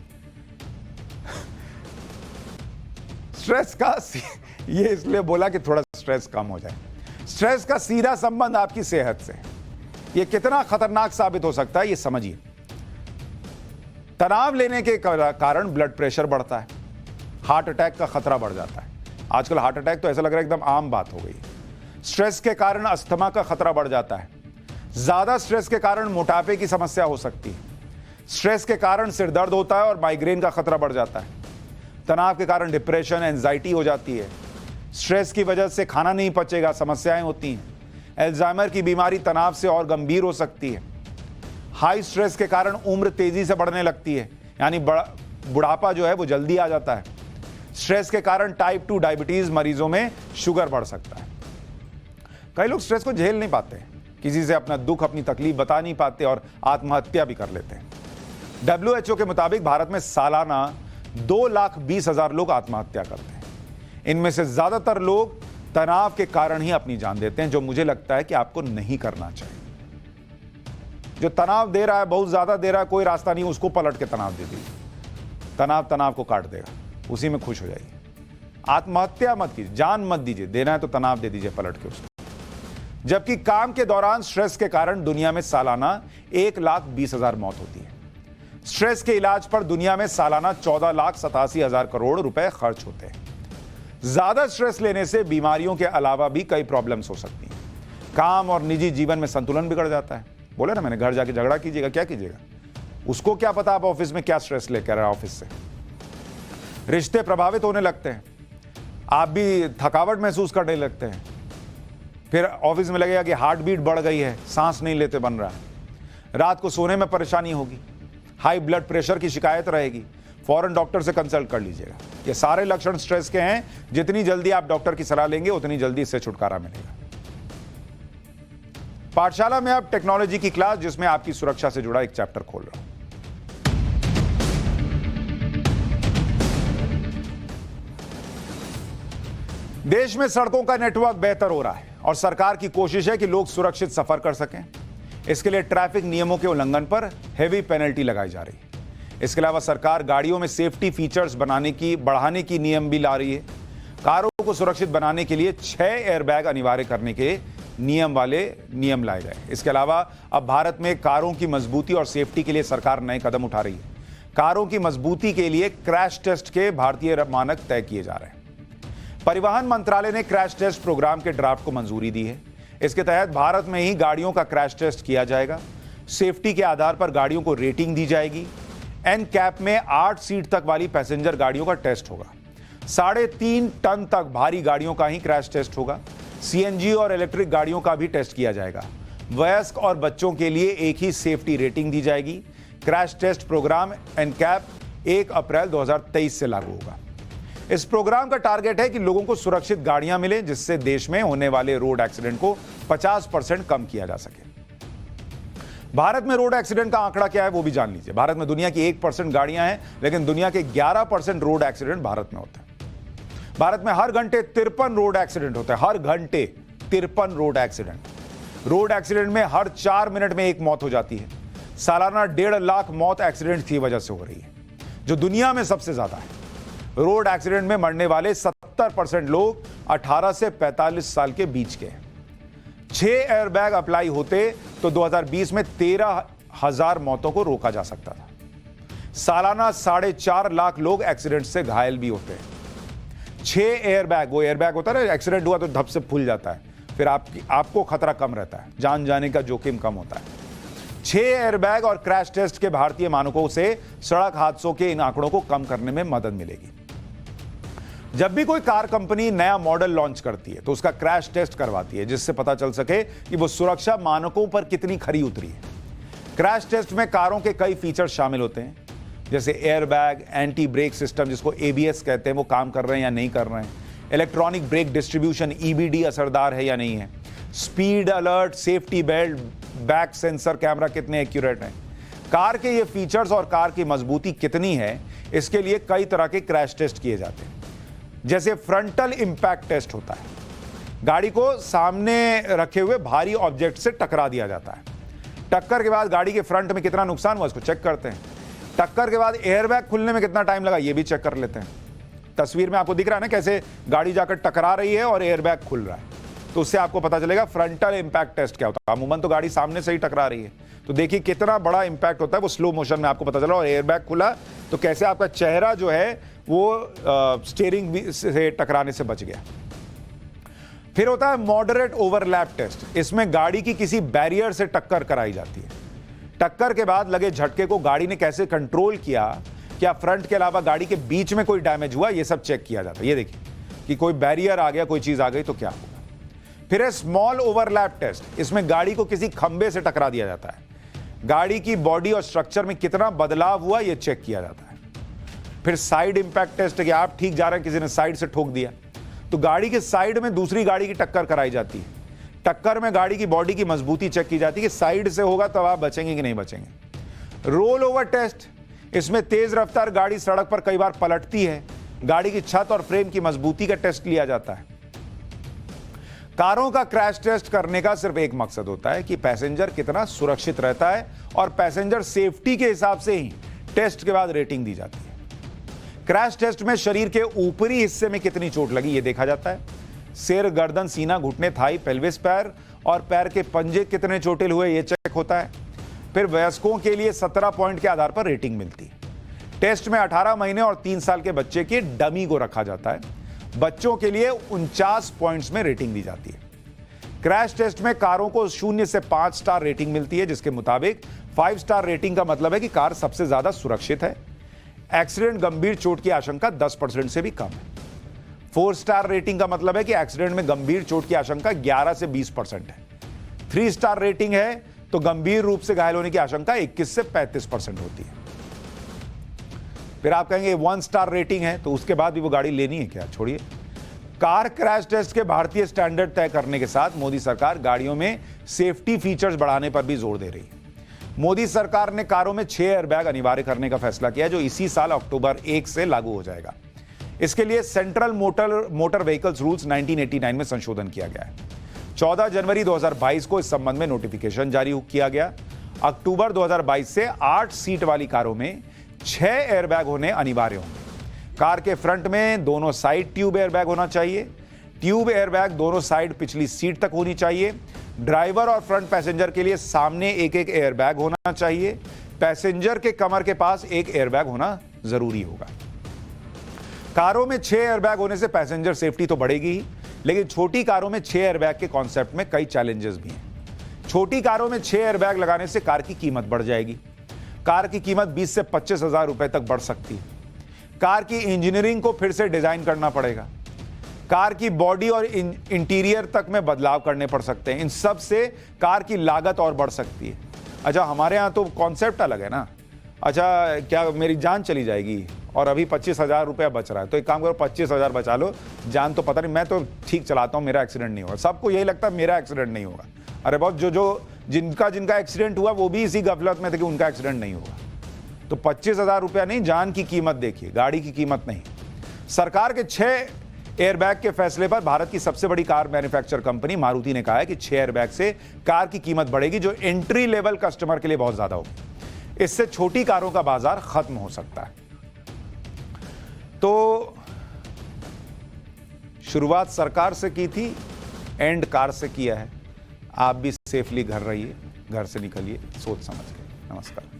स्ट्रेस का ये इसलिए बोला कि थोड़ा स्ट्रेस कम हो जाए। स्ट्रेस का सीधा संबंध आपकी सेहत से। ये कितना खतरनाक साबित हो सकता है ये समझिए। तनाव लेने के कारण ब्लड प्रेशर बढ़ता है, हार्ट अटैक का खतरा बढ़ जाता है। आजकल हार्ट अटैक तो ऐसा लग रहा है एकदम आम बात हो गई। स्ट्रेस के कारण अस्थमा का खतरा बढ़ जाता है। ज्यादा स्ट्रेस के कारण मोटापे की समस्या हो सकती है। स्ट्रेस के कारण सिर दर्द होता है और माइग्रेन का खतरा बढ़ जाता है। तनाव के कारण डिप्रेशन, एंजाइटी हो जाती है। स्ट्रेस की वजह से खाना नहीं पचेगा, समस्याएं होती हैं। अल्जाइमर की बीमारी तनाव से और गंभीर हो सकती है। हाई स्ट्रेस के कारण उम्र तेजी से बढ़ने लगती है, यानी बुढ़ापा जो है वो जल्दी आ जाता है। स्ट्रेस के कारण टाइप 2 डायबिटीज मरीजों में शुगर बढ़ सकता है। कई लोग स्ट्रेस को झेल नहीं पाते, किसी से अपना दुख, अपनी तकलीफ बता नहीं पाते और आत्महत्या भी कर लेते हैं। WHO के मुताबिक भारत में सालाना 2,20,000 लोग आत्महत्या करते हैं। इनमें से ज्यादातर लोग तनाव के कारण ही अपनी जान देते हैं, जो मुझे लगता है कि आपको नहीं करना चाहिए। जो तनाव दे रहा है, बहुत ज्यादा दे रहा है, कोई रास्ता नहीं, उसको पलट के तनाव दे दीजिए। तनाव को काट देगा, उसी में खुश हो जाइए। आत्महत्या मत कीजिए, जान मत दीजिए, देना है तो तनाव दे दीजिए पलट के उसको। जबकि काम के दौरान स्ट्रेस के कारण दुनिया में सालाना 1,20,000 मौत होती है। स्ट्रेस के इलाज पर दुनिया में सालाना 14,87,000 करोड़ रुपए खर्च होते हैं। ज्यादा स्ट्रेस लेने से बीमारियों के अलावा भी कई प्रॉब्लम्स हो सकती हैं। काम और निजी जीवन में संतुलन बिगड़ जाता है। बोले ना मैंने, घर जाके झगड़ा कीजिएगा, क्या कीजिएगा? उसको क्या पता आप ऑफिस में क्या स्ट्रेस लेकर आए ऑफिस से। रिश्ते प्रभावित होने लगते हैं, आप भी थकावट महसूस करने लगते हैं। फिर ऑफिस में लगेगा कि हार्ट बीट बढ़ गई है, सांस नहीं लेते बन रहा है। रात को सोने में परेशानी होगी, हाई ब्लड प्रेशर की शिकायत रहेगी। फौरन डॉक्टर से कंसल्ट कर लीजिएगा। ये सारे लक्षण स्ट्रेस के हैं। जितनी जल्दी आप डॉक्टर की सलाह लेंगे उतनी जल्दी इससे छुटकारा मिलेगा। पाठशाला में अब टेक्नोलॉजी की क्लास, जिसमें आपकी सुरक्षा से जुड़ा एक चैप्टर खोल रहा हूं। देश में सड़कों का नेटवर्क बेहतर हो रहा है और सरकार की कोशिश है कि लोग सुरक्षित सफर कर सकें। इसके लिए ट्रैफिक नियमों के उल्लंघन पर हेवी पेनल्टी लगाई जा रही है। इसके अलावा सरकार गाड़ियों में सेफ्टी फीचर्स बढ़ाने की नियम भी ला रही है। कारों को सुरक्षित बनाने के लिए 6 एयरबैग अनिवार्य करने के नियम लाए गए। इसके अलावा अब भारत में कारों की मजबूती और सेफ्टी के लिए सरकार नए कदम उठा रही है। कारों की मजबूती के लिए क्रैश टेस्ट के भारतीय मानक तय किए जा रहे हैं। परिवहन मंत्रालय ने क्रैश टेस्ट प्रोग्राम के ड्राफ्ट को मंजूरी दी है। इसके तहत भारत में ही गाड़ियों का क्रैश टेस्ट किया जाएगा। सेफ्टी के आधार पर गाड़ियों को रेटिंग दी जाएगी। एनकैप में 8 सीट तक वाली पैसेंजर गाड़ियों का टेस्ट होगा। 3.5 टन तक भारी गाड़ियों का ही क्रैश टेस्ट होगा। सीएनजी और इलेक्ट्रिक गाड़ियों का भी टेस्ट किया जाएगा। वयस्क और बच्चों के लिए एक ही सेफ्टी रेटिंग दी जाएगी। क्रैश टेस्ट प्रोग्राम एनकैप 1 अप्रैल 2023 से लागू होगा। इस प्रोग्राम का टारगेट है कि लोगों को सुरक्षित गाड़ियां मिले, जिससे देश में होने वाले रोड एक्सीडेंट को 50% कम किया जा सके। भारत में रोड एक्सीडेंट का आंकड़ा क्या है वो भी जान लीजिए। भारत में दुनिया की 1% गाड़ियां हैं, लेकिन दुनिया के 11% रोड एक्सीडेंट भारत में होते हैं। भारत में हर घंटे 53 रोड एक्सीडेंट होते हैं। हर घंटे 53 रोड एक्सीडेंट। रोड एक्सीडेंट में हर 4 मिनट में एक मौत हो जाती है। सालाना 1.5 लाख मौत एक्सीडेंट की वजह से हो रही है, जो दुनिया में सबसे ज्यादा है। रोड एक्सीडेंट में मरने वाले 70% लोग 18 से 45 साल के बीच के हैं। 6 एयरबैग अप्लाई होते तो 2020 में 13,000 मौतों को रोका जा सकता था। सालाना 4.5 लाख लोग एक्सीडेंट से घायल भी होते हैं। 6 एयरबैग, वो एयरबैग होता है ना, एक्सीडेंट हुआ तो धप से फूल जाता है, फिर आपको खतरा कम रहता है, जान जाने का जोखिम कम होता है। 6 एयरबैग और क्रैश टेस्ट के भारतीय मानकों से सड़क हादसों के इन आंकड़ों को कम करने में मदद मिलेगी। जब भी कोई कार कंपनी नया मॉडल लॉन्च करती है तो उसका क्रैश टेस्ट करवाती है, जिससे पता चल सके कि वो सुरक्षा मानकों पर कितनी खरी उतरी है। क्रैश टेस्ट में कारों के कई फीचर शामिल होते हैं, जैसे एयरबैग, एंटी ब्रेक सिस्टम जिसको एबीएस कहते हैं, वो काम कर रहे हैं या नहीं कर रहे हैं, इलेक्ट्रॉनिक ब्रेक डिस्ट्रीब्यूशन ईबीडी असरदार है या नहीं है, speed alert, safety belt, back sensor camera कितने एक्यूरेट हैं। कार के ये फीचर्स और कार की मजबूती कितनी है, इसके लिए कई तरह के क्रैश टेस्ट किए जाते हैं। जैसे फ्रंटल इंपैक्ट टेस्ट होता है, गाड़ी को सामने रखे हुए भारी ऑब्जेक्ट से टकरा दिया जाता है। टक्कर के बाद गाड़ी के फ्रंट में कितना नुकसान हुआ इसको चेक करते हैं। टक्कर के बाद एयरबैग खुलने में कितना टाइम लगा ये भी चेक कर लेते हैं। तस्वीर में आपको दिख रहा है ना कैसे गाड़ी जाकर टकरा रही है और एयरबैग खुल रहा है, तो उससे आपको पता चलेगा फ्रंटल इंपैक्ट टेस्ट क्या होता है। अमूमन तो गाड़ी सामने से ही टकरा रही है, तो देखिए कितना बड़ा इंपैक्ट होता है, वो स्लो मोशन में आपको पता चला। और एयरबैग खुला तो कैसे आपका चेहरा जो है वो स्टीयरिंग से टकराने से बच गया। फिर होता है मॉडरेट ओवरलैप टेस्ट। इसमें गाड़ी की किसी बैरियर से टक्कर कराई जाती है। टक्कर के बाद लगे झटके को गाड़ी ने कैसे कंट्रोल किया, क्या फ्रंट के अलावा गाड़ी के बीच में कोई डैमेज हुआ, ये सब चेक किया जाता है। ये देखिए कि कोई बैरियर आ गया, कोई चीज आ गई तो क्या होगा। फिर है स्मॉल ओवरलैप टेस्ट। इसमें गाड़ी को किसी खंबे से टकरा दिया जाता है। गाड़ी की बॉडी और स्ट्रक्चर में कितना बदलाव हुआ यह चेक किया जाता है। फिर साइड इंपैक्ट टेस्ट, कि आप ठीक जा रहे हैं, किसी ने साइड से ठोक दिया तो गाड़ी के साइड में दूसरी गाड़ी की टक्कर कराई जाती है। टक्कर में गाड़ी की बॉडी की मजबूती चेक की जाती है कि साइड से होगा तो आप बचेंगे कि नहीं बचेंगे। रोल ओवर टेस्ट, इसमें तेज रफ्तार गाड़ी सड़क पर कई बार पलटती है, गाड़ी की छत और फ्रेम की मजबूती का टेस्ट लिया जाता है। कारों का क्रैश टेस्ट करने का सिर्फ एक मकसद होता है कि पैसेंजर कितना सुरक्षित रहता है, और पैसेंजर सेफ्टी के हिसाब से ही टेस्ट के बाद रेटिंग दी जाती है। क्रैश टेस्ट में शरीर के ऊपरी हिस्से में कितनी चोट लगी यह देखा जाता है। सिर, गर्दन, सीना, घुटने, थाई, पेल्विस, पैर और पैर के पंजे कितने चोटिल हुए यह चेक होता है। फिर वयस्कों के लिए 17 पॉइंट के आधार पर रेटिंग मिलती है। टेस्ट में 18 महीने और 3 साल के बच्चे के डमी को रखा जाता है। बच्चों के लिए 49 पॉइंट्स में रेटिंग दी जाती है। क्रैश टेस्ट में कारों को 0 से 5 स्टार रेटिंग मिलती है, जिसके मुताबिक 5 स्टार रेटिंग का मतलब है कि कार सबसे ज्यादा सुरक्षित है। एक्सीडेंट गंभीर चोट की आशंका 10% से भी कम है। 4 स्टार रेटिंग का मतलब है कि एक्सीडेंट में गंभीर चोट की आशंका 11 से 20% है। 3 स्टार रेटिंग है तो गंभीर रूप से घायल होने की आशंका 21 से 35% होती है। फिर आप कहेंगे 1 स्टार रेटिंग है तो उसके बाद भी वो गाड़ी लेनी है क्या, छोड़िए। कार क्रैश टेस्ट के भारतीय स्टैंडर्ड तय करने के साथ मोदी सरकार गाड़ियों में सेफ्टी फीचर्स बढ़ाने पर भी जोर दे रही है। मोदी सरकार ने कारों में 6 एयरबैग अनिवार्य करने का फैसला किया, जो इसी साल अक्टूबर 1 से लागू हो जाएगा। इसके लिए सेंट्रल मोटर व्हीकल्स रूल्स 1989 में संशोधन किया गया है। 14 जनवरी 2022 को इस संबंध में नोटिफिकेशन जारी किया गया। अक्टूबर 2022 से 8 सीट वाली कारों में 6 एयरबैग होने अनिवार्य होंगे। कार के फ्रंट में दोनों साइड ट्यूब एयरबैग होना चाहिए। ट्यूब एयरबैग दोनों साइड पिछली सीट तक होनी चाहिए। ड्राइवर और फ्रंट पैसेंजर के लिए सामने एक एयरबैग होना चाहिए। पैसेंजर के कमर के पास एक एयरबैग होना जरूरी होगा। कारों में 6 एयरबैग होने से पैसेंजर सेफ्टी तो बढ़ेगी ही, लेकिन छोटी कारों में 6 एयरबैग के कॉन्सेप्ट में कई चैलेंजेस भी हैं। छोटी कारों में 6 एयरबैग लगाने से कार की कीमत बढ़ जाएगी। कार की कीमत 20 से 25 हजार रुपए तक बढ़ सकती है। कार की इंजीनियरिंग को फिर से डिजाइन करना पड़ेगा। कार की बॉडी और इंटीरियर तक में बदलाव करने पड़ सकते हैं। इन सब से कार की लागत और बढ़ सकती है। अच्छा, हमारे यहाँ तो कॉन्सेप्ट अलग है ना। अच्छा, क्या मेरी जान चली जाएगी और अभी 25,000 रुपया बच रहा है, तो एक काम करो 25,000 बचा लो, जान तो पता नहीं, मैं तो ठीक चलाता हूँ, मेरा एक्सीडेंट नहीं होगा। सबको यही लगता है मेरा एक्सीडेंट नहीं होगा। अरे बहुत जिनका एक्सीडेंट हुआ वो भी इसी गफलत में थे कि उनका एक्सीडेंट नहीं होगा। तो 25,000 रुपया नहीं, जान की कीमत देखिए, गाड़ी की कीमत नहीं। सरकार के 6 एयरबैग के फैसले पर भारत की सबसे बड़ी कार मैन्युफैक्चर कंपनी मारुति ने कहा है कि 6 एयरबैग से कार की कीमत बढ़ेगी, जो एंट्री लेवल कस्टमर के लिए बहुत ज्यादा होगी। इससे छोटी कारों का बाजार खत्म हो सकता है। तो शुरुआत सरकार से की थी, एंड कार से किया है। आप भी सेफली घर रहिए, घर से निकलिए सोच समझ के। नमस्कार।